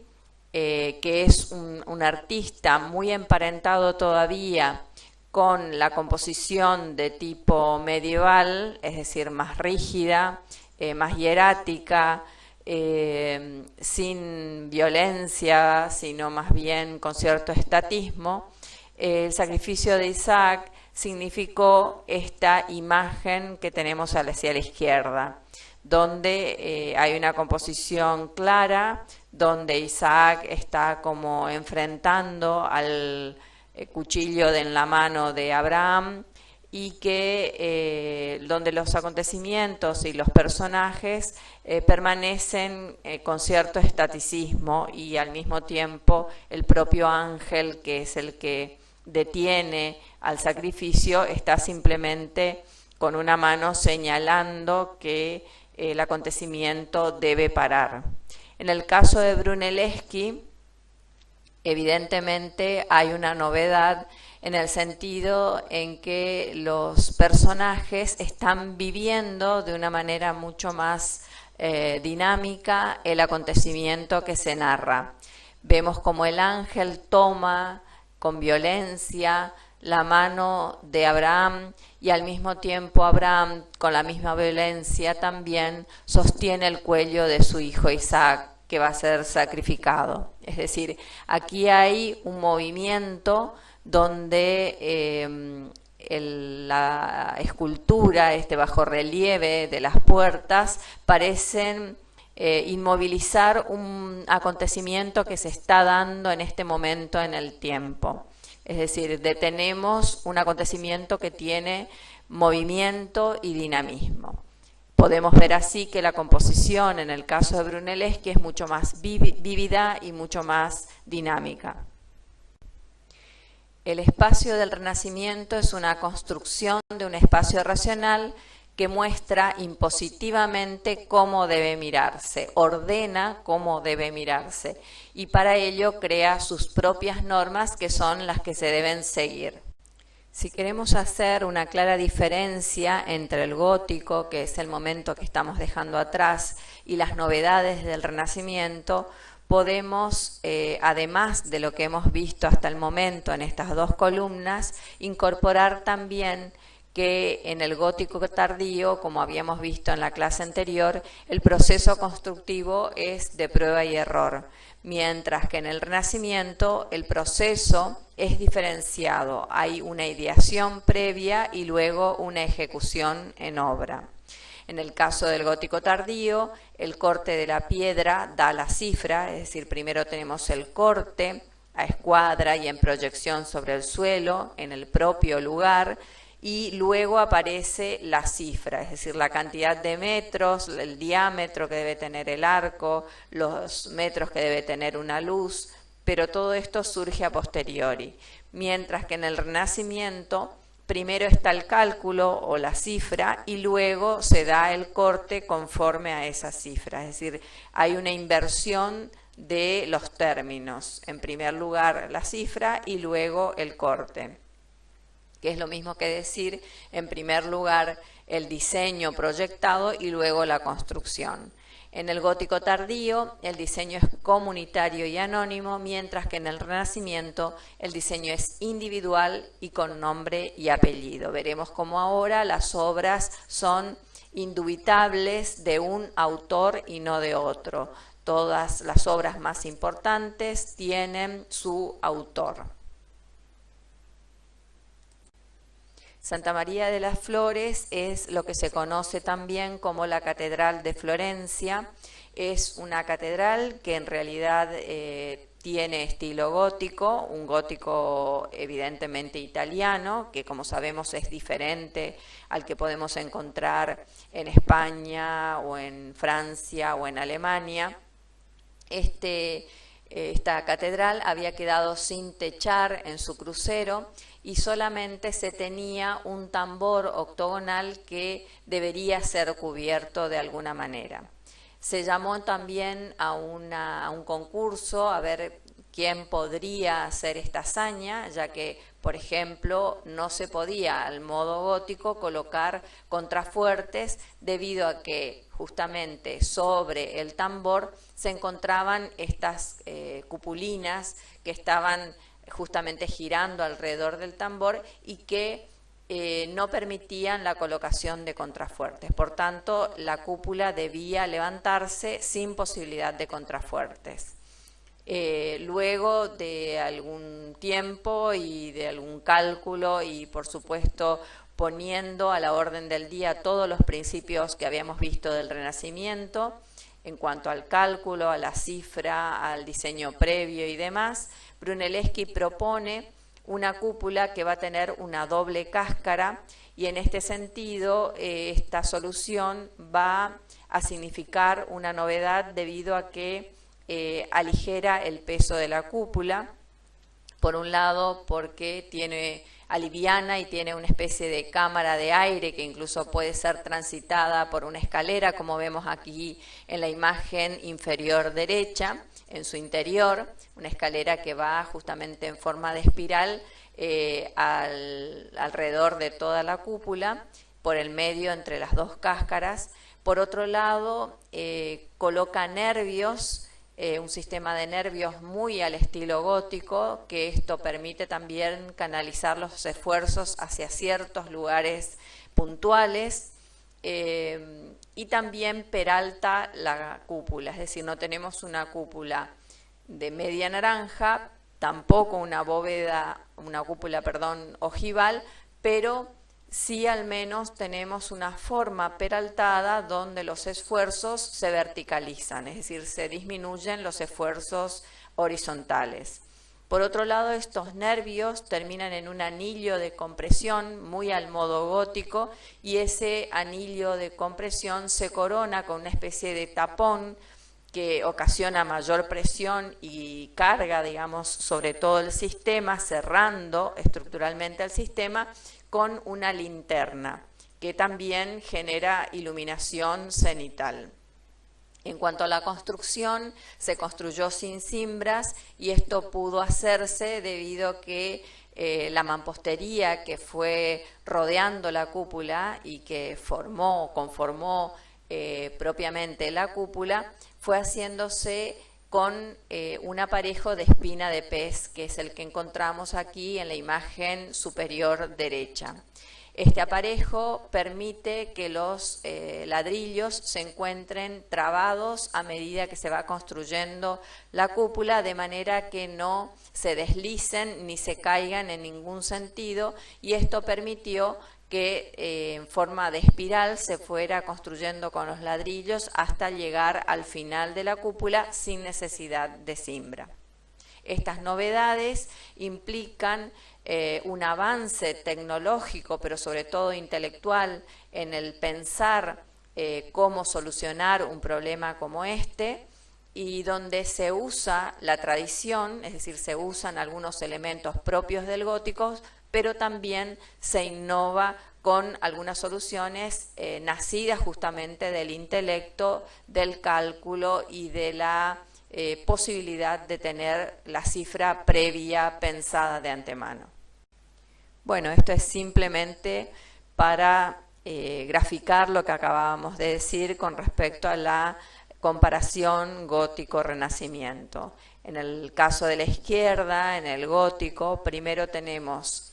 que es un artista muy emparentado todavía con la composición de tipo medieval, es decir, más rígida, más hierática, sin violencia, sino más bien con cierto estatismo, el sacrificio de Isaac significó esta imagen que tenemos hacia la izquierda, donde hay una composición clara, donde Isaac está como enfrentando al cuchillo en la mano de Abraham y que donde los acontecimientos y los personajes permanecen con cierto estaticismo y al mismo tiempo el propio ángel, que es el que detiene al sacrificio, está simplemente con una mano señalando que el acontecimiento debe parar. En el caso de Brunelleschi, evidentemente hay una novedad en el sentido en que los personajes están viviendo de una manera mucho más dinámica el acontecimiento que se narra. Vemos como el ángel toma con violencia la mano de Abraham y al mismo tiempo Abraham, con la misma violencia también, sostiene el cuello de su hijo Isaac, que va a ser sacrificado. Es decir, aquí hay un movimiento donde la escultura, este bajorrelieve de las puertas, parecen inmovilizar un acontecimiento que se está dando en este momento en el tiempo. Es decir, detenemos un acontecimiento que tiene movimiento y dinamismo. Podemos ver así que la composición en el caso de Brunelleschi es mucho más vívida y mucho más dinámica. El espacio del Renacimiento es una construcción de un espacio racional que muestra impositivamente cómo debe mirarse, ordena cómo debe mirarse y para ello crea sus propias normas que son las que se deben seguir. Si queremos hacer una clara diferencia entre el gótico, que es el momento que estamos dejando atrás, y las novedades del Renacimiento, podemos, además de lo que hemos visto hasta el momento en estas dos columnas, incorporar también que en el gótico tardío, como habíamos visto en la clase anterior, el proceso constructivo es de prueba y error, mientras que en el Renacimiento el proceso es diferenciado. Hay una ideación previa y luego una ejecución en obra. En el caso del gótico tardío, el corte de la piedra da la cifra, es decir, primero tenemos el corte a escuadra y en proyección sobre el suelo, en el propio lugar, y luego aparece la cifra, es decir, la cantidad de metros, el diámetro que debe tener el arco, los metros que debe tener una luz, pero todo esto surge a posteriori, mientras que en el Renacimiento primero está el cálculo o la cifra y luego se da el corte conforme a esa cifra, es decir, hay una inversión de los términos, en primer lugar la cifra y luego el corte, que es lo mismo que decir en primer lugar el diseño proyectado y luego la construcción. En el gótico tardío el diseño es comunitario y anónimo, mientras que en el Renacimiento el diseño es individual y con nombre y apellido. Veremos cómo ahora las obras son indubitables de un autor y no de otro. Todas las obras más importantes tienen su autor. Santa María de las Flores es lo que se conoce también como la Catedral de Florencia. Es una catedral que en realidad tiene estilo gótico, un gótico evidentemente italiano, que como sabemos es diferente al que podemos encontrar en España o en Francia o en Alemania. Esta catedral había quedado sin techar en su crucero y solamente se tenía un tambor octogonal que debería ser cubierto de alguna manera. Se llamó también a un concurso a ver quién podría hacer esta hazaña, ya que, por ejemplo, no se podía al modo gótico colocar contrafuertes debido a que justamente sobre el tambor se encontraban estas cupulinas que estaban justamente girando alrededor del tambor y que no permitían la colocación de contrafuertes. Por tanto, la cúpula debía levantarse sin posibilidad de contrafuertes. Luego de algún tiempo y de algún cálculo y por supuesto poniendo a la orden del día todos los principios que habíamos visto del Renacimiento en cuanto al cálculo, a la cifra, al diseño previo y demás, Brunelleschi propone una cúpula que va a tener una doble cáscara, y en este sentido esta solución va a significar una novedad debido a que aligera el peso de la cúpula. Por un lado, porque aliviana y tiene una especie de cámara de aire que incluso puede ser transitada por una escalera, como vemos aquí en la imagen inferior derecha, en su interior, una escalera que va justamente en forma de espiral alrededor de toda la cúpula, por el medio entre las dos cáscaras. Por otro lado, coloca nervios, un sistema de nervios muy al estilo gótico, que esto permite también canalizar los esfuerzos hacia ciertos lugares puntuales, y también peralta la cúpula, es decir, no tenemos una cúpula de media naranja, tampoco una cúpula, ojival, pero sí al menos tenemos una forma peraltada donde los esfuerzos se verticalizan, es decir, se disminuyen los esfuerzos horizontales. Por otro lado, estos nervios terminan en un anillo de compresión muy al modo gótico, y ese anillo de compresión se corona con una especie de tapón que ocasiona mayor presión y carga, digamos, sobre todo el sistema, cerrando estructuralmente el sistema con una linterna que también genera iluminación cenital. En cuanto a la construcción, se construyó sin cimbras, y esto pudo hacerse debido a que la mampostería que fue rodeando la cúpula y que conformó propiamente la cúpula, fue haciéndose con un aparejo de espina de pez, que es el que encontramos aquí en la imagen superior derecha. Este aparejo permite que los ladrillos se encuentren trabados a medida que se va construyendo la cúpula, de manera que no se deslicen ni se caigan en ningún sentido, y esto permitió que en forma de espiral se fuera construyendo con los ladrillos hasta llegar al final de la cúpula sin necesidad de cimbra. Estas novedades implican un avance tecnológico, pero sobre todo intelectual, en el pensar cómo solucionar un problema como este, y donde se usa la tradición, es decir, se usan algunos elementos propios del gótico, pero también se innova con algunas soluciones nacidas justamente del intelecto, del cálculo y de la posibilidad de tener la cifra previa pensada de antemano. Bueno, esto es simplemente para graficar lo que acabábamos de decir con respecto a la comparación gótico-renacimiento. En el caso de la izquierda, en el gótico, primero tenemos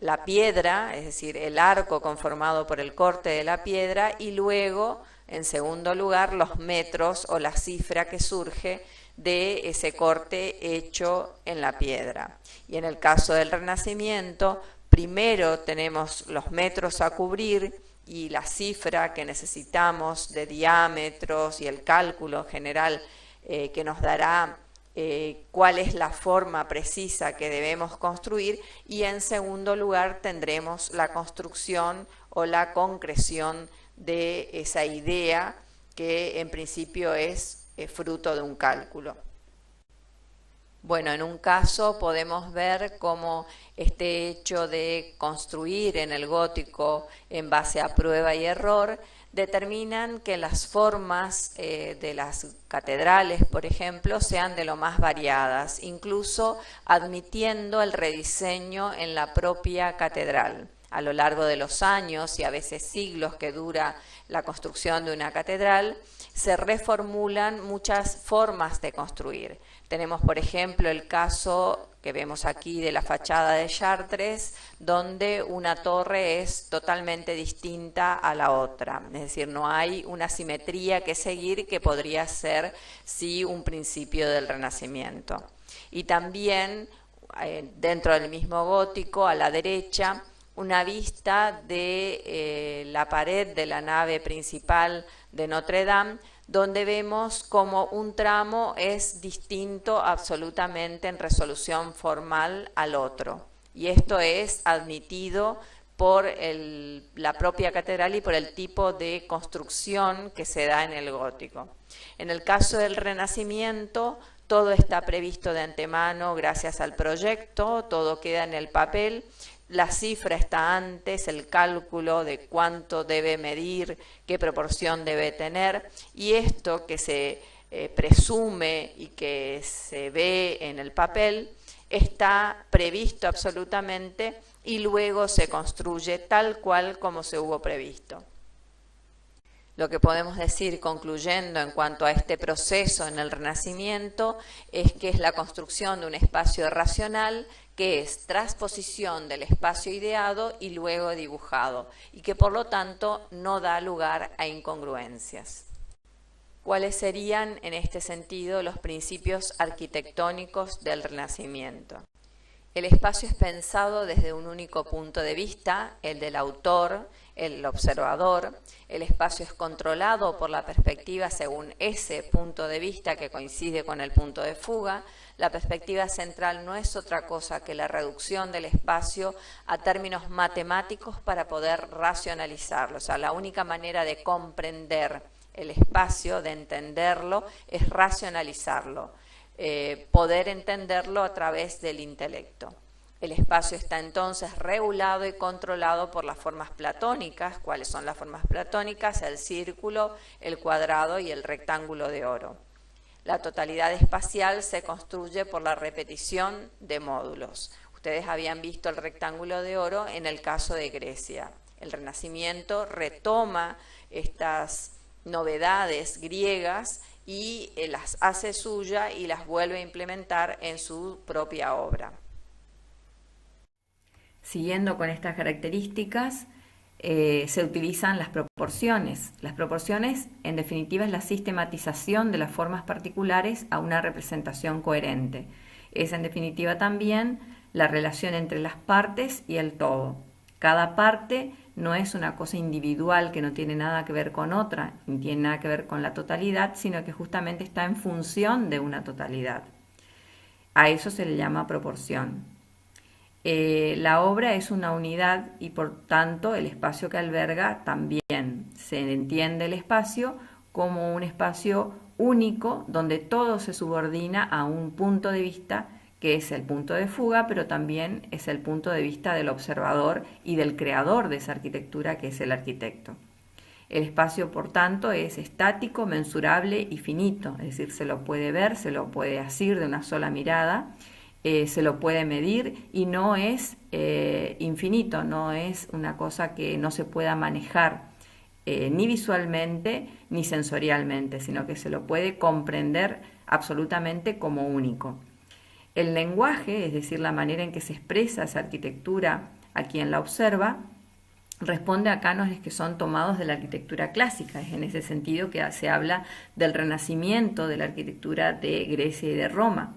la piedra, es decir, el arco conformado por el corte de la piedra, y luego, en segundo lugar, los metros o la cifra que surge de ese corte hecho en la piedra. Y en el caso del Renacimiento, primero tenemos los metros a cubrir y la cifra que necesitamos de diámetros y el cálculo general que nos dará cuál es la forma precisa que debemos construir, y en segundo lugar tendremos la construcción o la concreción de esa idea que en principio es fruto de un cálculo. Bueno, en un caso podemos ver cómo este hecho de construir en el gótico en base a prueba y error determinan que las formas de las catedrales, por ejemplo, sean de lo más variadas, incluso admitiendo el rediseño en la propia catedral. A lo largo de los años y a veces siglos que dura la construcción de una catedral, se reformulan muchas formas de construir. Tenemos, por ejemplo, el caso que vemos aquí de la fachada de Chartres, donde una torre es totalmente distinta a la otra. Es decir, no hay una simetría que seguir, que podría ser, sí, un principio del Renacimiento. Y también, dentro del mismo gótico, a la derecha, una vista de la pared de la nave principal de Notre Dame, donde vemos como un tramo es distinto absolutamente en resolución formal al otro. y esto es admitido por la propia catedral y por el tipo de construcción que se da en el gótico. En el caso del Renacimiento, todo está previsto de antemano gracias al proyecto, todo queda en el papel, la cifra está antes, el cálculo de cuánto debe medir, qué proporción debe tener, y esto que se presume y que se ve en el papel está previsto absolutamente y luego se construye tal cual como se hubo previsto. Lo que podemos decir, concluyendo en cuanto a este proceso en el Renacimiento, es que es la construcción de un espacio racional que es transposición del espacio ideado y luego dibujado, y que por lo tanto no da lugar a incongruencias. ¿Cuáles serían en este sentido los principios arquitectónicos del Renacimiento? El espacio es pensado desde un único punto de vista, el del autor, el observador. El espacio es controlado por la perspectiva según ese punto de vista que coincide con el punto de fuga. La perspectiva central no es otra cosa que la reducción del espacio a términos matemáticos para poder racionalizarlo. O sea, la única manera de comprender el espacio, de entenderlo, es racionalizarlo. Poder entenderlo a través del intelecto. El espacio está entonces regulado y controlado por las formas platónicas. ¿Cuáles son las formas platónicas? El círculo, el cuadrado y el rectángulo de oro. La totalidad espacial se construye por la repetición de módulos. Ustedes habían visto el rectángulo de oro en el caso de Grecia. El Renacimiento retoma estas novedades griegas y las hace suya y las vuelve a implementar en su propia obra. Siguiendo con estas características, se utilizan las proporciones. Las proporciones, en definitiva, es la sistematización de las formas particulares a una representación coherente. Es, en definitiva, también la relación entre las partes y el todo. Cada parte no es una cosa individual que no tiene nada que ver con otra, ni tiene nada que ver con la totalidad, sino que justamente está en función de una totalidad. A eso se le llama proporción. La obra es una unidad y por tanto el espacio que alberga también. Se entiende el espacio como un espacio único donde todo se subordina a un punto de vista que es el punto de fuga, pero también es el punto de vista del observador y del creador de esa arquitectura, que es el arquitecto. El espacio, por tanto, es estático, mensurable y finito, es decir, se lo puede ver, se lo puede asir de una sola mirada, se lo puede medir y no es infinito, no es una cosa que no se pueda manejar ni visualmente ni sensorialmente, sino que se lo puede comprender absolutamente como único. El lenguaje, es decir, la manera en que se expresa esa arquitectura a quien la observa, responde a cánones que son tomados de la arquitectura clásica. Es en ese sentido que se habla del renacimiento de la arquitectura de Grecia y de Roma.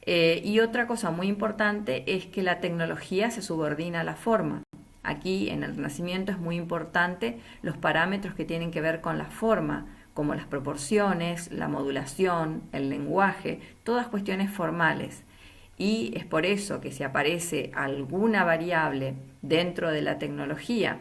Y otra cosa muy importante es que la tecnología se subordina a la forma. Aquí en el Renacimiento es muy importante los parámetros que tienen que ver con la forma, como las proporciones, la modulación, el lenguaje, todas cuestiones formales. Y es por eso que si aparece alguna variable dentro de la tecnología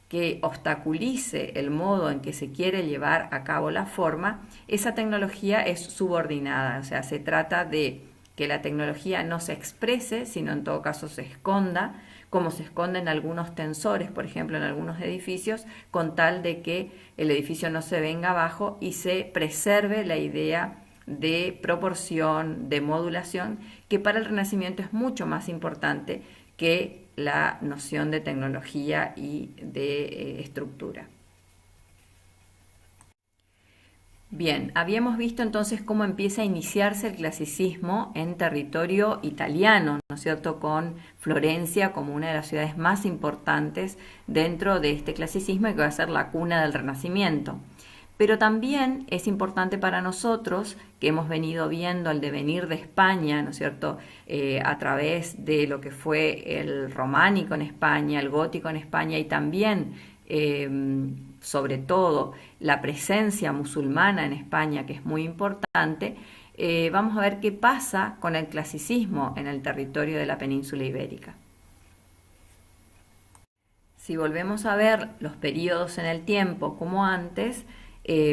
que obstaculice el modo en que se quiere llevar a cabo la forma, esa tecnología es subordinada. O sea, se trata de que la tecnología no se exprese, sino en todo caso se esconda, como se esconden algunos tensores, por ejemplo, en algunos edificios, con tal de que el edificio no se venga abajo y se preserve la idea de proporción, de modulación, que para el Renacimiento es mucho más importante que la noción de tecnología y de estructura. Bien, habíamos visto entonces cómo empieza a iniciarse el clasicismo en territorio italiano, ¿no es cierto?, con Florencia como una de las ciudades más importantes dentro de este clasicismo y que va a ser la cuna del Renacimiento. Pero también es importante para nosotros, que hemos venido viendo el devenir de España, ¿no es cierto?, a través de lo que fue el románico en España, el gótico en España y también sobre todo la presencia musulmana en España, que es muy importante. Vamos a ver qué pasa con el clasicismo en el territorio de la península ibérica. Si volvemos a ver los periodos en el tiempo como antes,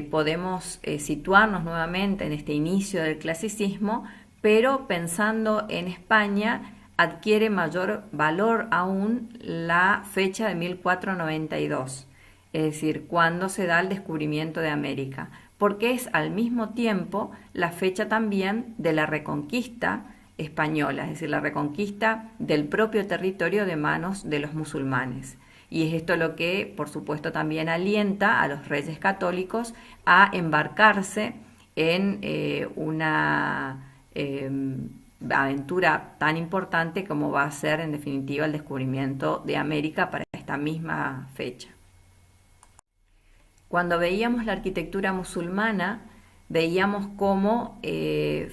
podemos situarnos nuevamente en este inicio del clasicismo, pero pensando en España adquiere mayor valor aún la fecha de 1492, es decir, cuando se da el descubrimiento de América, porque es al mismo tiempo la fecha también de la reconquista española, es decir, la reconquista del propio territorio de manos de los musulmanes. Y es esto lo que, por supuesto, también alienta a los reyes católicos a embarcarse en una aventura tan importante como va a ser, en definitiva, el descubrimiento de América para esta misma fecha. Cuando veíamos la arquitectura musulmana, veíamos cómo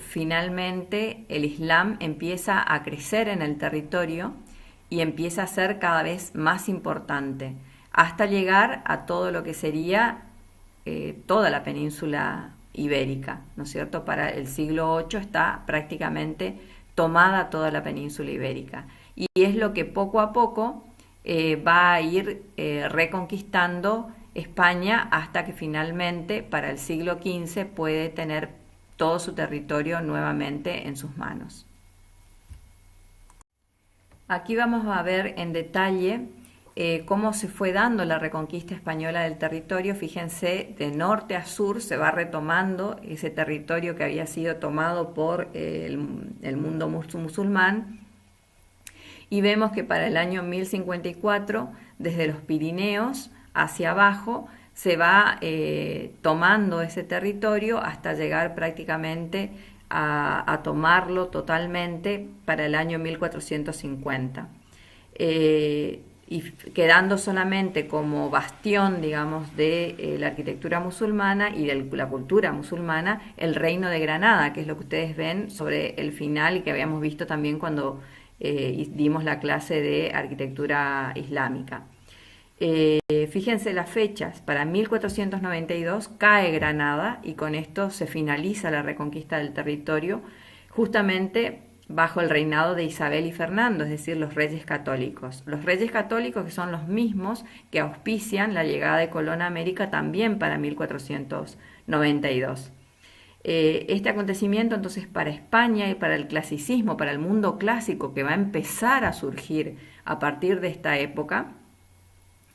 finalmente el Islam empieza a crecer en el territorio y empieza a ser cada vez más importante, hasta llegar a todo lo que sería toda la península ibérica, ¿no es cierto? Para el siglo VIII está prácticamente tomada toda la península ibérica. Y es lo que poco a poco va a ir reconquistando España hasta que finalmente para el siglo XV puede tener todo su territorio nuevamente en sus manos. Aquí vamos a ver en detalle cómo se fue dando la reconquista española del territorio. Fíjense, de norte a sur se va retomando ese territorio que había sido tomado por el mundo musulmán. Y vemos que para el año 1054, desde los Pirineos hacia abajo, se va tomando ese territorio hasta llegar prácticamente a tomarlo totalmente para el año 1450. Y quedando solamente como bastión, digamos, de la arquitectura musulmana y de la cultura musulmana, el Reino de Granada, que es lo que ustedes ven sobre el final y que habíamos visto también cuando dimos la clase de arquitectura islámica. Fíjense las fechas, para 1492 cae Granada y con esto se finaliza la reconquista del territorio, justamente bajo el reinado de Isabel y Fernando, es decir, los reyes católicos. Los reyes católicos que son los mismos que auspician la llegada de Colón a América también para 1492. Este acontecimiento entonces para España y para el clasicismo, para el mundo clásico que va a empezar a surgir a partir de esta época,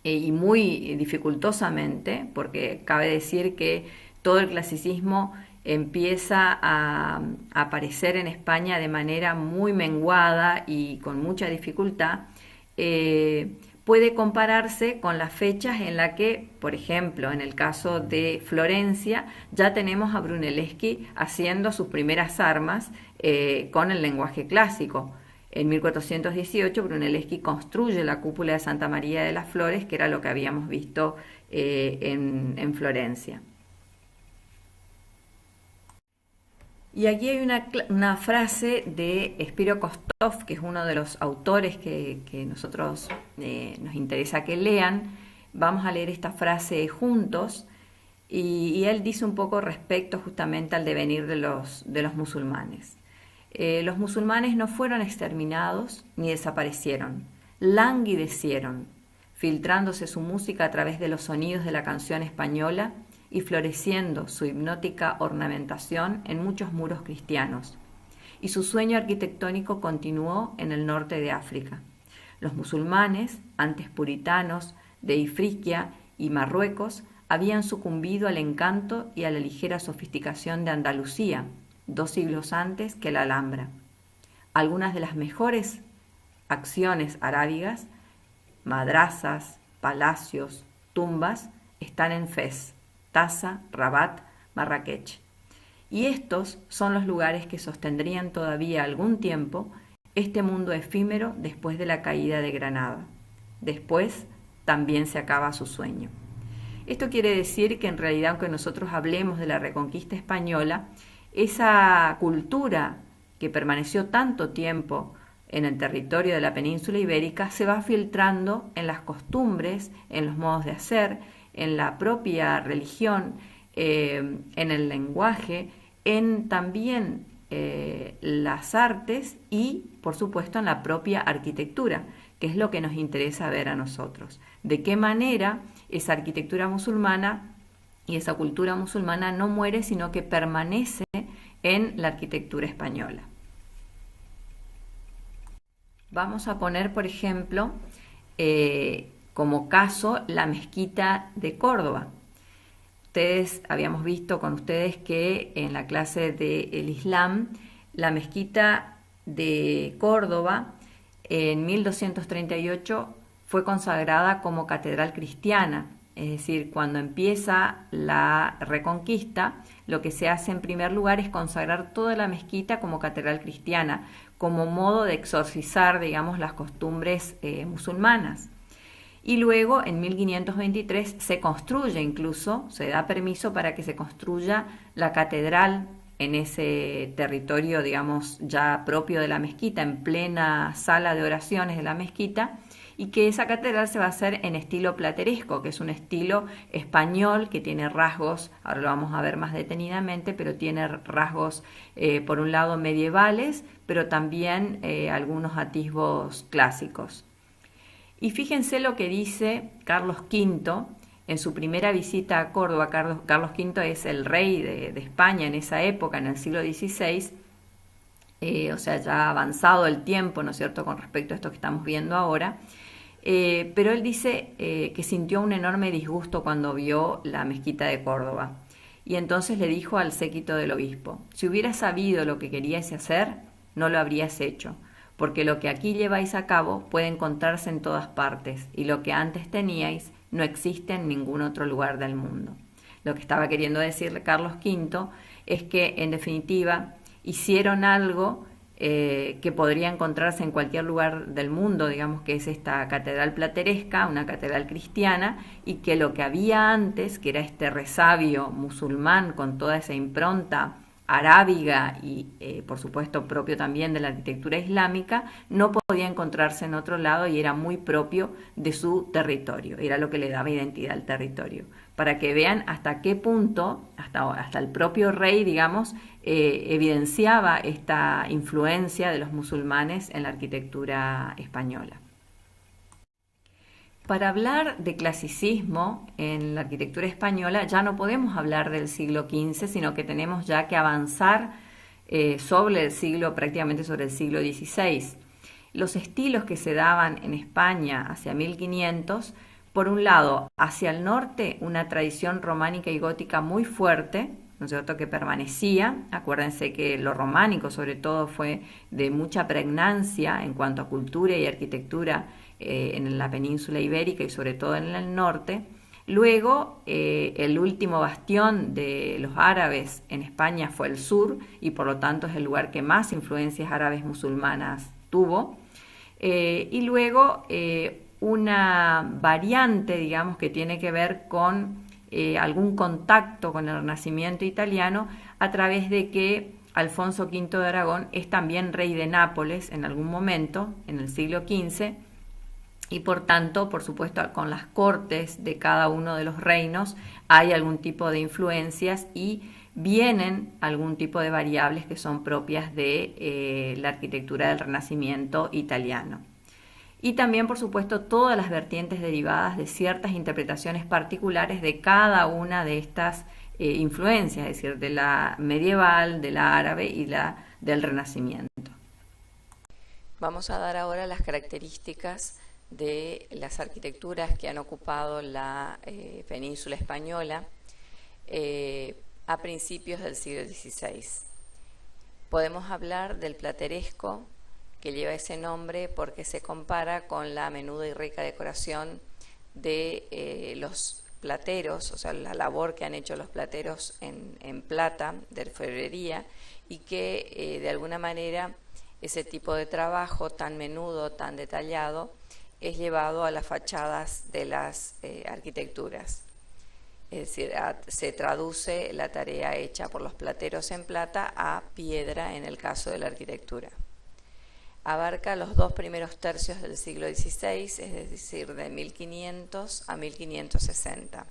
y muy dificultosamente, porque cabe decir que todo el clasicismo empieza a aparecer en España de manera muy menguada y con mucha dificultad, puede compararse con las fechas en las que, por ejemplo, en el caso de Florencia, ya tenemos a Brunelleschi haciendo sus primeras armas con el lenguaje clásico. En 1418 Brunelleschi construye la cúpula de Santa María de las Flores, que era lo que habíamos visto en Florencia. Y aquí hay una frase de Spiro Kostov, que es uno de los autores que nosotros nos interesa que lean. Vamos a leer esta frase juntos y él dice un poco respecto justamente al devenir de los musulmanes. Los musulmanes no fueron exterminados ni desaparecieron, languidecieron, filtrándose su música a través de los sonidos de la canción española y floreciendo su hipnótica ornamentación en muchos muros cristianos. Y su sueño arquitectónico continuó en el norte de África. Los musulmanes, antes puritanos, de Ifriquia y Marruecos, habían sucumbido al encanto y a la ligera sofisticación de Andalucía, 2 siglos antes que la Alhambra. Algunas de las mejores acciones arábigas, madrazas, palacios, tumbas, están en Fez, Taza, Rabat, Marrakech. Y estos son los lugares que sostendrían todavía algún tiempo este mundo efímero después de la caída de Granada. Después también se acaba su sueño. Esto quiere decir que en realidad, aunque nosotros hablemos de la reconquista española, esa cultura que permaneció tanto tiempo en el territorio de la península ibérica se va filtrando en las costumbres, en los modos de hacer, en la propia religión, en el lenguaje, en también las artes y, por supuesto, en la propia arquitectura, que es lo que nos interesa ver a nosotros. De qué manera esa arquitectura musulmana y esa cultura musulmana no muere, sino que permanece en la arquitectura española. Vamos a poner, por ejemplo, como caso la mezquita de Córdoba. Habíamos visto con ustedes que en la clase del Islam, la mezquita de Córdoba en 1238 fue consagrada como catedral cristiana. Es decir, cuando empieza la Reconquista, lo que se hace en primer lugar es consagrar toda la mezquita como catedral cristiana, como modo de exorcizar, digamos, las costumbres musulmanas. Y luego, en 1523, se construye incluso, se da permiso para que se construya la catedral en ese territorio, digamos, ya propio de la mezquita, en plena sala de oraciones de la mezquita, y que esa catedral se va a hacer en estilo plateresco, que es un estilo español que tiene rasgos, ahora lo vamos a ver más detenidamente, pero tiene rasgos, por un lado, medievales, pero también algunos atisbos clásicos. Y fíjense lo que dice Carlos V en su primera visita a Córdoba. Carlos V es el rey de España en esa época, en el siglo XVI, o sea, ya avanzado el tiempo, ¿no es cierto?, con respecto a esto que estamos viendo ahora. Pero él dice que sintió un enorme disgusto cuando vio la mezquita de Córdoba. Y entonces le dijo al séquito del obispo: si hubieras sabido lo que queríais hacer, no lo habrías hecho, porque lo que aquí lleváis a cabo puede encontrarse en todas partes, y lo que antes teníais no existe en ningún otro lugar del mundo. Lo que estaba queriendo decirle Carlos V es que, en definitiva, hicieron algo que podría encontrarse en cualquier lugar del mundo, digamos, que es esta catedral plateresca, una catedral cristiana, y que lo que había antes, que era este resabio musulmán con toda esa impronta arábiga y por supuesto propio también de la arquitectura islámica, no podía encontrarse en otro lado y era muy propio de su territorio, era lo que le daba identidad al territorio. Para que vean hasta qué punto, hasta el propio rey, digamos, evidenciaba esta influencia de los musulmanes en la arquitectura española. Para hablar de clasicismo en la arquitectura española ya no podemos hablar del siglo XV, sino que tenemos ya que avanzar prácticamente sobre el siglo XVI. Los estilos que se daban en España hacia 1500, por un lado, hacia el norte, una tradición románica y gótica muy fuerte, ¿no es cierto?, que permanecía. Acuérdense que lo románico sobre todo fue de mucha pregnancia en cuanto a cultura y arquitectura en la península ibérica y sobre todo en el norte. Luego, el último bastión de los árabes en España fue el sur, y por lo tanto es el lugar que más influencias árabes musulmanas tuvo. Y luego una variante, digamos, que tiene que ver con algún contacto con el Renacimiento italiano, a través de que Alfonso V de Aragón es también rey de Nápoles en algún momento, en el siglo XV, y por tanto, por supuesto, con las cortes de cada uno de los reinos hay algún tipo de influencias y vienen algún tipo de variables que son propias de la arquitectura del Renacimiento italiano. Y también, por supuesto, todas las vertientes derivadas de ciertas interpretaciones particulares de cada una de estas influencias, es decir, de la medieval, de la árabe y la del Renacimiento. Vamos a dar ahora las características de las arquitecturas que han ocupado la península española a principios del siglo XVI. Podemos hablar del plateresco, que lleva ese nombre porque se compara con la menuda y rica decoración de los plateros, o sea, la labor que han hecho los plateros en plata de orfebrería, y que de alguna manera ese tipo de trabajo tan menudo, tan detallado, es llevado a las fachadas de las arquitecturas. Es decir, se traduce la tarea hecha por los plateros en plata a piedra en el caso de la arquitectura. Abarca los dos primeros tercios del siglo XVI, es decir, de 1500 a 1560.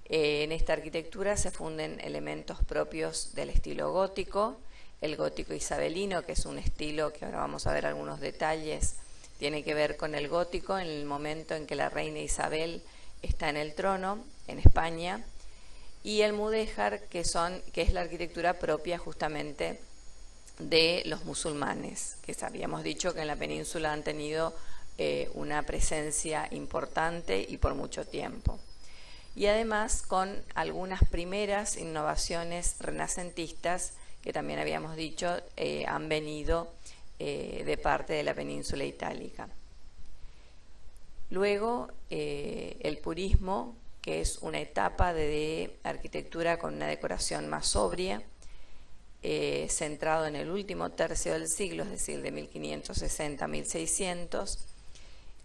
En esta arquitectura se funden elementos propios del estilo gótico, el gótico isabelino, que es un estilo que ahora vamos a ver algunos detalles, tiene que ver con el gótico en el momento en que la reina Isabel está en el trono en España, y el mudéjar, que es la arquitectura propia justamente de los musulmanes, que habíamos dicho que en la península han tenido una presencia importante y por mucho tiempo. Y además con algunas primeras innovaciones renacentistas que también habíamos dicho han venido de parte de la península itálica. Luego el purismo, que es una etapa de arquitectura con una decoración más sobria, centrado en el último tercio del siglo, es decir, de 1560 a 1600,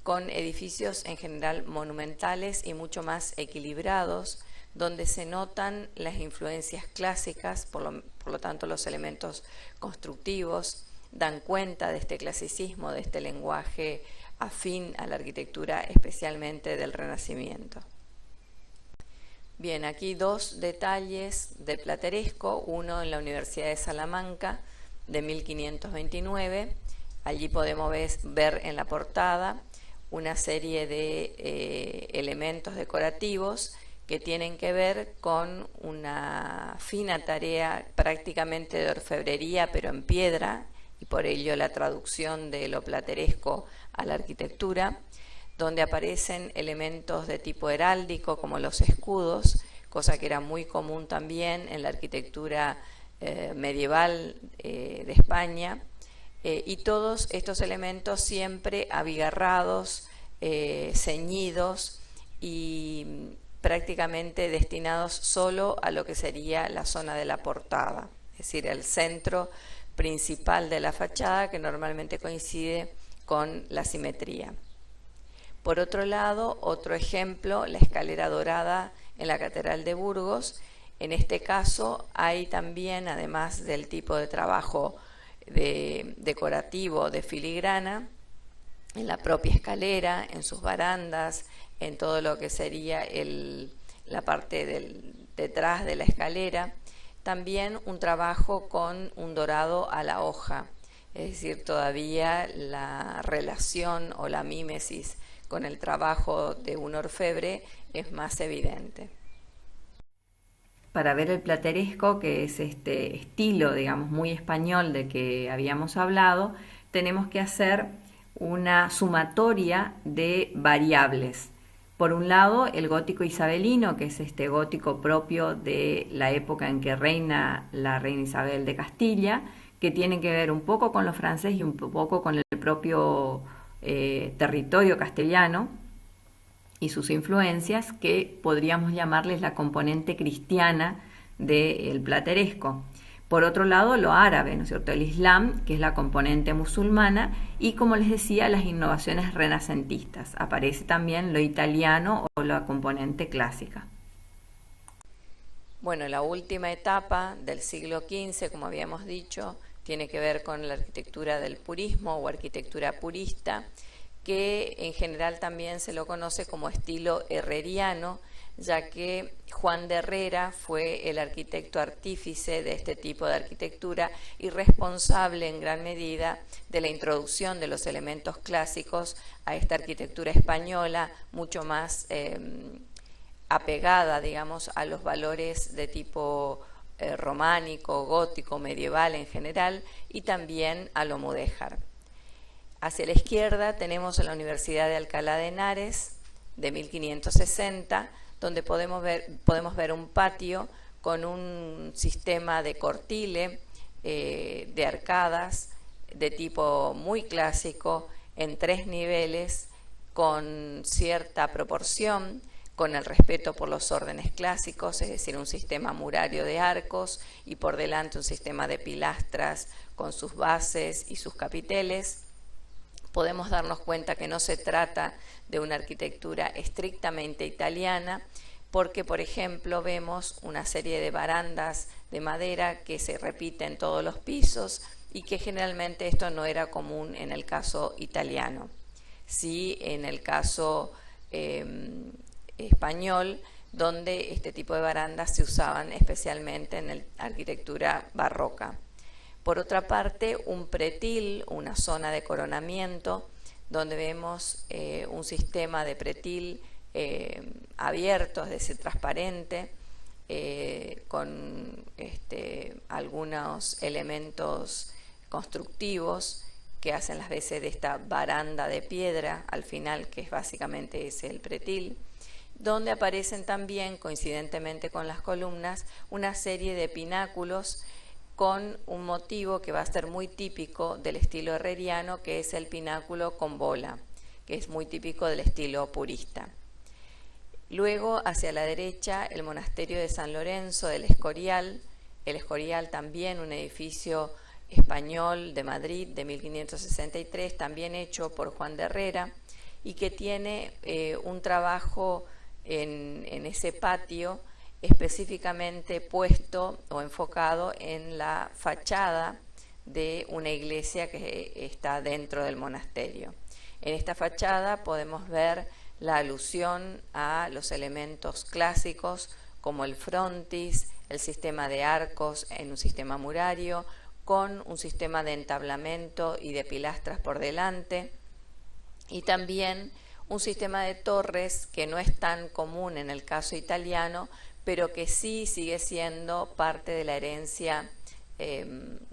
con edificios en general monumentales y mucho más equilibrados, donde se notan las influencias clásicas, por lo tanto los elementos constructivos dan cuenta de este clasicismo, de este lenguaje afín a la arquitectura, especialmente del Renacimiento. Bien, aquí dos detalles del plateresco, uno en la Universidad de Salamanca de 1529, allí podemos ver en la portada una serie de elementos decorativos que tienen que ver con una fina tarea prácticamente de orfebrería, pero en piedra, y por ello la traducción de lo plateresco a la arquitectura, donde aparecen elementos de tipo heráldico como los escudos, cosa que era muy común también en la arquitectura medieval de España, y todos estos elementos siempre abigarrados, ceñidos y prácticamente destinados solo a lo que sería la zona de la portada, es decir, el centro principal de la fachada, que normalmente coincide con la simetría. Por otro lado, otro ejemplo, la escalera dorada en la Catedral de Burgos. En este caso hay también, además del tipo de trabajo decorativo de filigrana, en la propia escalera, en sus barandas, en todo lo que sería la parte detrás de la escalera, también un trabajo con un dorado a la hoja, es decir, todavía la relación o la mímesis con el trabajo de un orfebre es más evidente. Para ver el plateresco, que es este estilo, digamos, muy español de que habíamos hablado, tenemos que hacer una sumatoria de variables. Por un lado, el gótico isabelino, que es este gótico propio de la época en que reina la reina Isabel de Castilla, que tiene que ver un poco con lo francés y un poco con el propio territorio castellano y sus influencias, que podríamos llamarles la componente cristiana del plateresco. Por otro lado, lo árabe, ¿no es cierto?, el Islam, que es la componente musulmana, y como les decía, las innovaciones renacentistas. Aparece también lo italiano o la componente clásica. Bueno, la última etapa del siglo XV, como habíamos dicho, tiene que ver con la arquitectura del purismo o arquitectura purista, que en general también se lo conoce como estilo herreriano, ya que Juan de Herrera fue el arquitecto artífice de este tipo de arquitectura y responsable en gran medida de la introducción de los elementos clásicos a esta arquitectura española, mucho más apegada, digamos, a los valores de tipo románico, gótico, medieval en general, y también a lo mudéjar. Hacia la izquierda tenemos la Universidad de Alcalá de Henares de 1560, donde podemos ver un patio con un sistema de cortile, de arcadas de tipo muy clásico, en 3 niveles, con cierta proporción, con el respeto por los órdenes clásicos, es decir, un sistema murario de arcos y por delante un sistema de pilastras con sus bases y sus capiteles. Podemos darnos cuenta que no se trata de una arquitectura estrictamente italiana, porque, por ejemplo, vemos una serie de barandas de madera que se repiten en todos los pisos y que generalmente esto no era común en el caso italiano. Sí, en el caso español, donde este tipo de barandas se usaban especialmente en la arquitectura barroca. Por otra parte, un pretil, una zona de coronamiento donde vemos un sistema de pretil abierto, es decir, transparente, con algunos elementos constructivos que hacen las veces de esta baranda de piedra al final, que es básicamente ese el pretil, donde aparecen también, coincidentemente con las columnas, una serie de pináculos con un motivo que va a ser muy típico del estilo herreriano, que es el pináculo con bola, que es muy típico del estilo purista. Luego, hacia la derecha, el monasterio de San Lorenzo del Escorial. El Escorial también un edificio español de Madrid de 1563, también hecho por Juan de Herrera, y que tiene un trabajo en ese patio específicamente puesto o enfocado en la fachada de una iglesia que está dentro del monasterio. En esta fachada podemos ver la alusión a los elementos clásicos como el frontis, el sistema de arcos en un sistema murario, con un sistema de entablamento y de pilastras por delante, y también un sistema de torres que no es tan común en el caso italiano, pero que sí sigue siendo parte de la herencia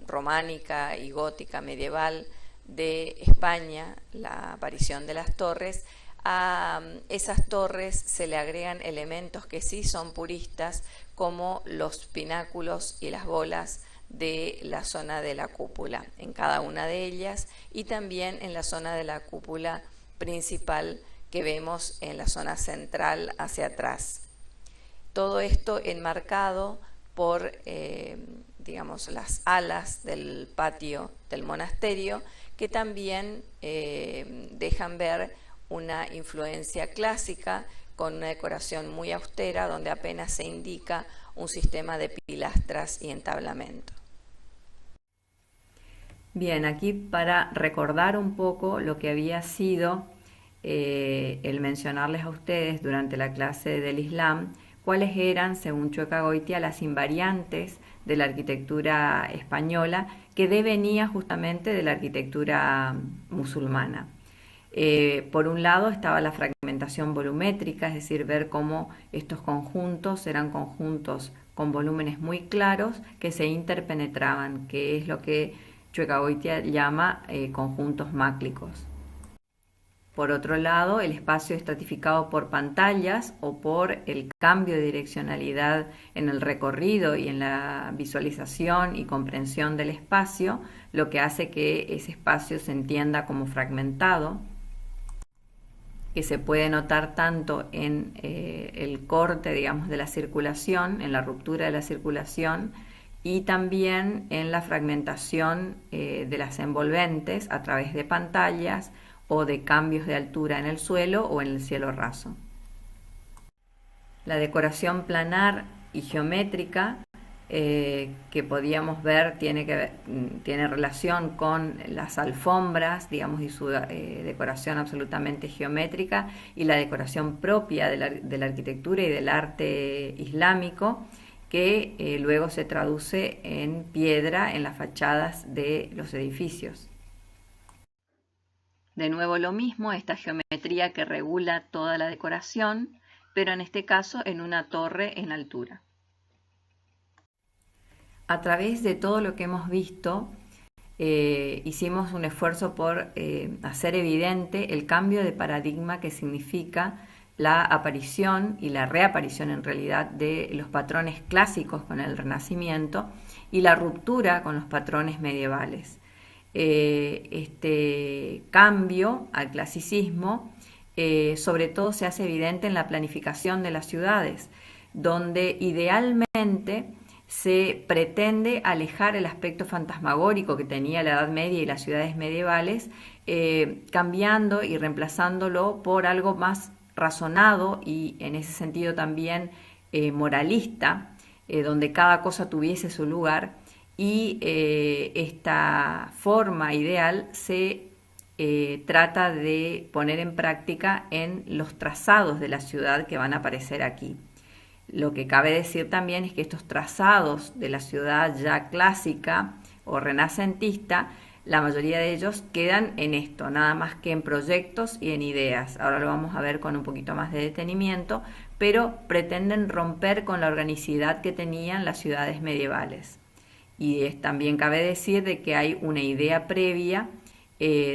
románica y gótica medieval de España, la aparición de las torres. A esas torres se le agregan elementos que sí son puristas, como los pináculos y las bolas de la zona de la cúpula, en cada una de ellas, y también en la zona de la cúpula principal que vemos en la zona central hacia atrás. Todo esto enmarcado por, las alas del patio del monasterio, que también dejan ver una influencia clásica con una decoración muy austera, donde apenas se indica un sistema de pilastras y entablamento. Bien, aquí para recordar un poco lo que había sido el mencionarles a ustedes durante la clase del Islam cuáles eran, según Chueca-Goitia, las invariantes de la arquitectura española que devenía justamente de la arquitectura musulmana. Por un lado estaba la fragmentación volumétrica, es decir, ver cómo estos conjuntos eran conjuntos con volúmenes muy claros que se interpenetraban, que es lo que Chueca-Goitia llama conjuntos máclicos. Por otro lado, el espacio estratificado por pantallas o por el cambio de direccionalidad en el recorrido y en la visualización y comprensión del espacio, lo que hace que ese espacio se entienda como fragmentado, que se puede notar tanto en el corte, digamos, de la circulación, en la ruptura de la circulación, y también en la fragmentación de las envolventes a través de pantallas o de cambios de altura en el suelo o en el cielo raso. La decoración planar y geométrica que podíamos ver tiene relación con las alfombras, digamos, y su decoración absolutamente geométrica, y la decoración propia de la arquitectura y del arte islámico, que luego se traduce en piedra en las fachadas de los edificios. De nuevo lo mismo, esta geometría que regula toda la decoración, pero en este caso en una torre en altura. A través de todo lo que hemos visto, hicimos un esfuerzo por hacer evidente el cambio de paradigma que significa la aparición y la reaparición en realidad de los patrones clásicos con el Renacimiento y la ruptura con los patrones medievales. Este cambio al clasicismo sobre todo se hace evidente en la planificación de las ciudades, donde idealmente se pretende alejar el aspecto fantasmagórico que tenía la Edad Media y las ciudades medievales, cambiando y reemplazándolo por algo más razonado y en ese sentido también moralista, donde cada cosa tuviese su lugar, y esta forma ideal se trata de poner en práctica en los trazados de la ciudad que van a aparecer aquí. Lo que cabe decir también es que estos trazados de la ciudad ya clásica o renacentista la mayoría de ellos quedan en esto, nada más que en proyectos y en ideas. Ahora lo vamos a ver con un poquito más de detenimiento, pero pretenden romper con la organicidad que tenían las ciudades medievales. Y también cabe decir de que hay una idea previa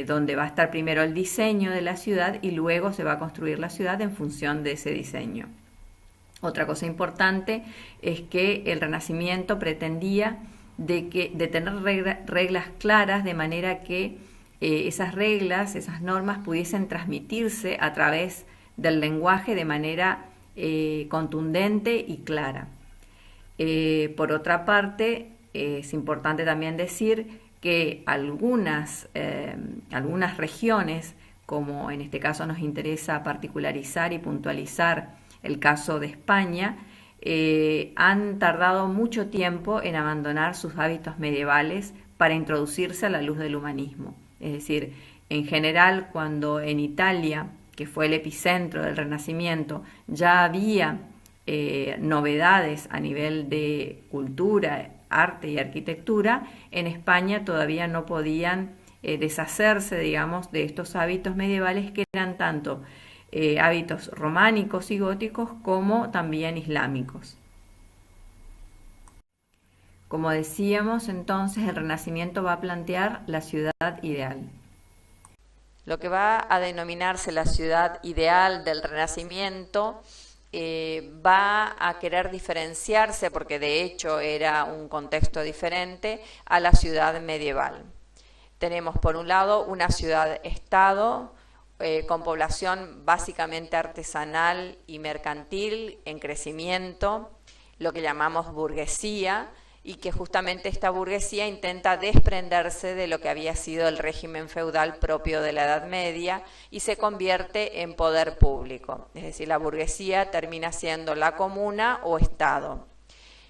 donde va a estar primero el diseño de la ciudad y luego se va a construir la ciudad en función de ese diseño. Otra cosa importante es que el Renacimiento pretendía de tener reglas claras de manera que esas reglas, esas normas pudiesen transmitirse a través del lenguaje de manera contundente y clara. Por otra parte, es importante también decir que algunas regiones, como en este caso nos interesa particularizar y puntualizar el caso de España, han tardado mucho tiempo en abandonar sus hábitos medievales para introducirse a la luz del humanismo. Es decir, en general, cuando en Italia, que fue el epicentro del Renacimiento, ya había novedades a nivel de cultura, arte y arquitectura, en España todavía no podían deshacerse, digamos, de estos hábitos medievales que eran tanto hábitos románicos y góticos como también islámicos. Como decíamos, entonces el Renacimiento va a plantear la ciudad ideal. Lo que va a denominarse la ciudad ideal del Renacimiento va a querer diferenciarse, porque de hecho era un contexto diferente, a la ciudad medieval. Tenemos por un lado una ciudad-estado con población básicamente artesanal y mercantil en crecimiento, lo que llamamos burguesía, y que justamente esta burguesía intenta desprenderse de lo que había sido el régimen feudal propio de la Edad Media y se convierte en poder público. Es decir, la burguesía termina siendo la comuna o estado,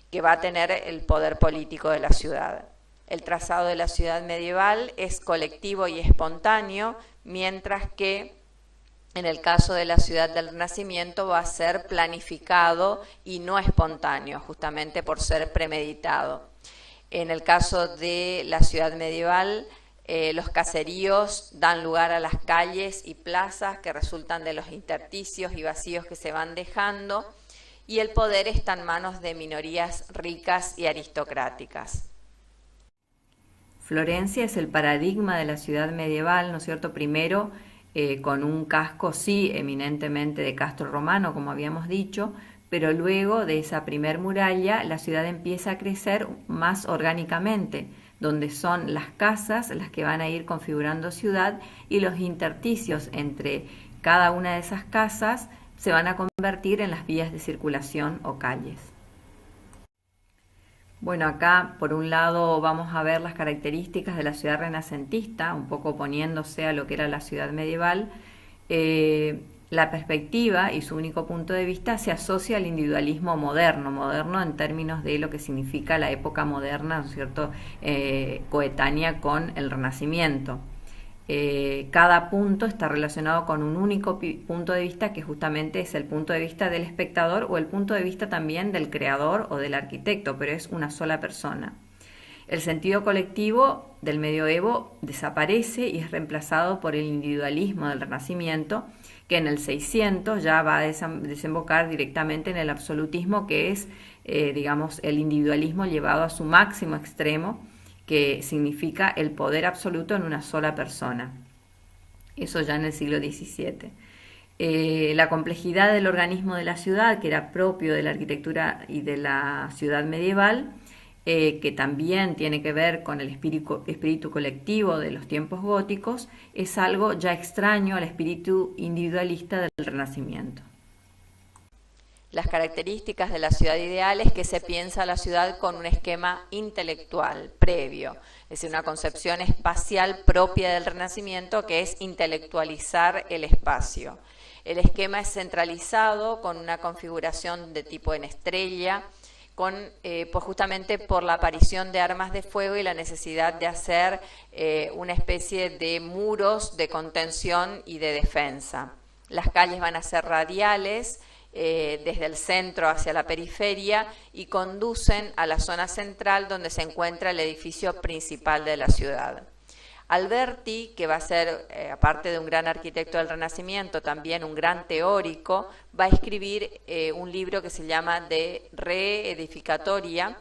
que va a tener el poder político de la ciudad. El trazado de la ciudad medieval es colectivo y espontáneo, mientras que en el caso de la ciudad del Renacimiento va a ser planificado y no espontáneo, justamente por ser premeditado. En el caso de la ciudad medieval, los caseríos dan lugar a las calles y plazas que resultan de los intersticios y vacíos que se van dejando, y el poder está en manos de minorías ricas y aristocráticas. Florencia es el paradigma de la ciudad medieval, ¿no es cierto? Primero, con un casco sí eminentemente de castro romano, como habíamos dicho, pero luego de esa primer muralla la ciudad empieza a crecer más orgánicamente, donde son las casas las que van a ir configurando ciudad y los intersticios entre cada una de esas casas se van a convertir en las vías de circulación o calles. Bueno, acá por un lado vamos a ver las características de la ciudad renacentista, un poco oponiéndose a lo que era la ciudad medieval. La perspectiva y su único punto de vista se asocia al individualismo moderno en términos de lo que significa la época moderna, ¿no es cierto?, coetánea con el Renacimiento. Cada punto está relacionado con un único punto de vista que justamente es el punto de vista del espectador o el punto de vista también del creador o del arquitecto, pero es una sola persona. El sentido colectivo del medioevo desaparece y es reemplazado por el individualismo del Renacimiento, que en el 600 ya va a desembocar directamente en el absolutismo, que es, digamos, el individualismo llevado a su máximo extremo, que significa el poder absoluto en una sola persona. Eso ya en el siglo XVII. La complejidad del organismo de la ciudad, que era propio de la arquitectura y de la ciudad medieval, que también tiene que ver con el espíritu colectivo de los tiempos góticos, es algo ya extraño al espíritu individualista del Renacimiento. Las características de la ciudad ideal es que se piensa la ciudad con un esquema intelectual previo, es decir, una concepción espacial propia del Renacimiento, que es intelectualizar el espacio. El esquema es centralizado con una configuración de tipo en estrella, pues justamente por la aparición de armas de fuego y la necesidad de hacer una especie de muros de contención y de defensa. Las calles van a ser radiales, desde el centro hacia la periferia, y conducen a la zona central donde se encuentra el edificio principal de la ciudad. Alberti, que va a ser, aparte de un gran arquitecto del Renacimiento, también un gran teórico, va a escribir un libro que se llama De Reedificatoria,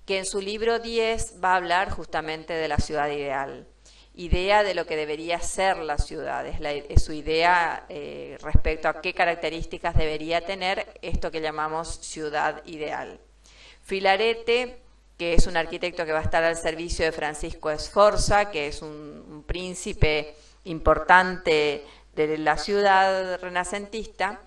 que en su libro 10 va a hablar justamente de la ciudad ideal, idea de lo que debería ser la ciudad, es su idea respecto a qué características debería tener esto que llamamos ciudad ideal. Filarete, que es un arquitecto que va a estar al servicio de Francisco Sforza, que es un príncipe importante de la ciudad renacentista,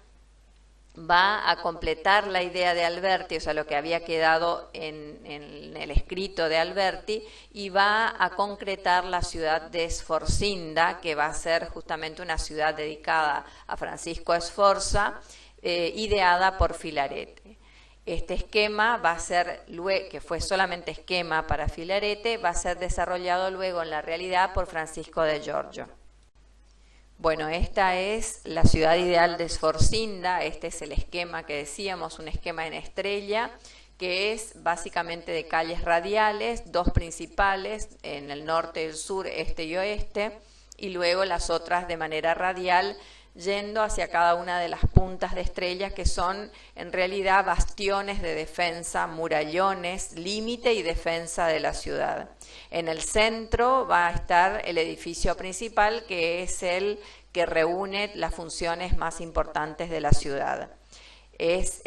va a completar la idea de Alberti, o sea, lo que había quedado en el escrito de Alberti, y va a concretar la ciudad de Sforcinda, que va a ser justamente una ciudad dedicada a Francisco Sforza, ideada por Filarete. Este esquema va a ser, que fue solamente esquema para Filarete, va a ser desarrollado luego en la realidad por Francisco de Giorgio. Bueno, esta es la ciudad ideal de Sforcinda, este es el esquema que decíamos, un esquema en estrella, que es básicamente de calles radiales, dos principales, en el norte, el sur, este y oeste, y luego las otras de manera radial, yendo hacia cada una de las puntas de estrellas, que son en realidad bastiones de defensa, murallones, límite y defensa de la ciudad. En el centro va a estar el edificio principal, que es el que reúne las funciones más importantes de la ciudad. Es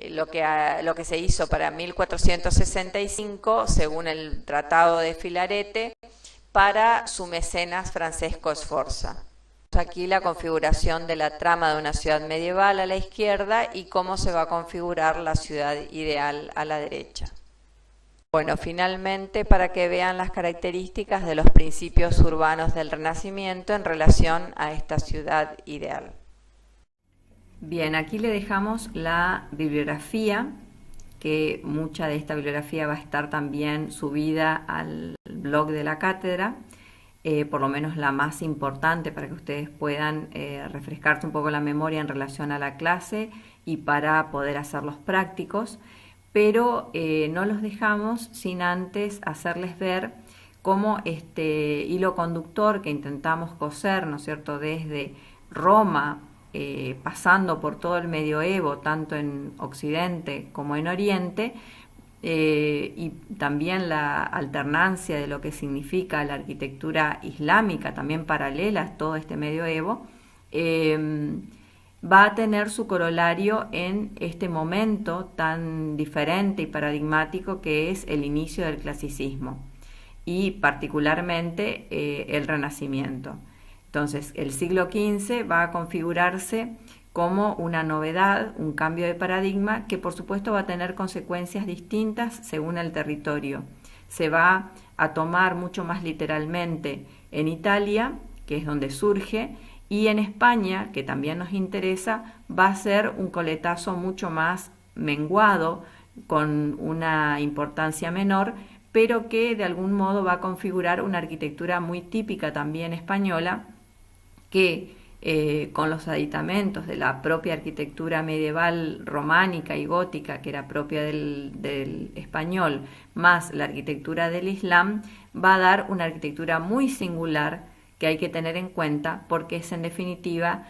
lo que se hizo para 1465, según el Tratado de Filarete, para su mecenas Francesco Sforza. Aquí la configuración de la trama de una ciudad medieval a la izquierda y cómo se va a configurar la ciudad ideal a la derecha. Bueno, finalmente, para que vean las características de los principios urbanos del Renacimiento en relación a esta ciudad ideal. Bien, aquí le dejamos la bibliografía, que mucha de esta bibliografía va a estar también subida al blog de la cátedra. Por lo menos la más importante para que ustedes puedan refrescarse un poco la memoria en relación a la clase y para poder hacerlos prácticos, pero no los dejamos sin antes hacerles ver cómo este hilo conductor que intentamos coser, ¿no es cierto?, desde Roma, pasando por todo el medioevo, tanto en Occidente como en Oriente, y también la alternancia de lo que significa la arquitectura islámica, también paralela a todo este medioevo, va a tener su corolario en este momento tan diferente y paradigmático que es el inicio del clasicismo y particularmente el Renacimiento. Entonces, el siglo XV va a configurarse como una novedad, un cambio de paradigma que por supuesto va a tener consecuencias distintas según el territorio. Se va a tomar mucho más literalmente en Italia, que es donde surge, y en España, que también nos interesa, va a ser un coletazo mucho más menguado, con una importancia menor, pero que de algún modo va a configurar una arquitectura muy típica también española, que con los aditamentos de la propia arquitectura medieval románica y gótica, que era propia del español, más la arquitectura del Islam, va a dar una arquitectura muy singular que hay que tener en cuenta porque es en definitiva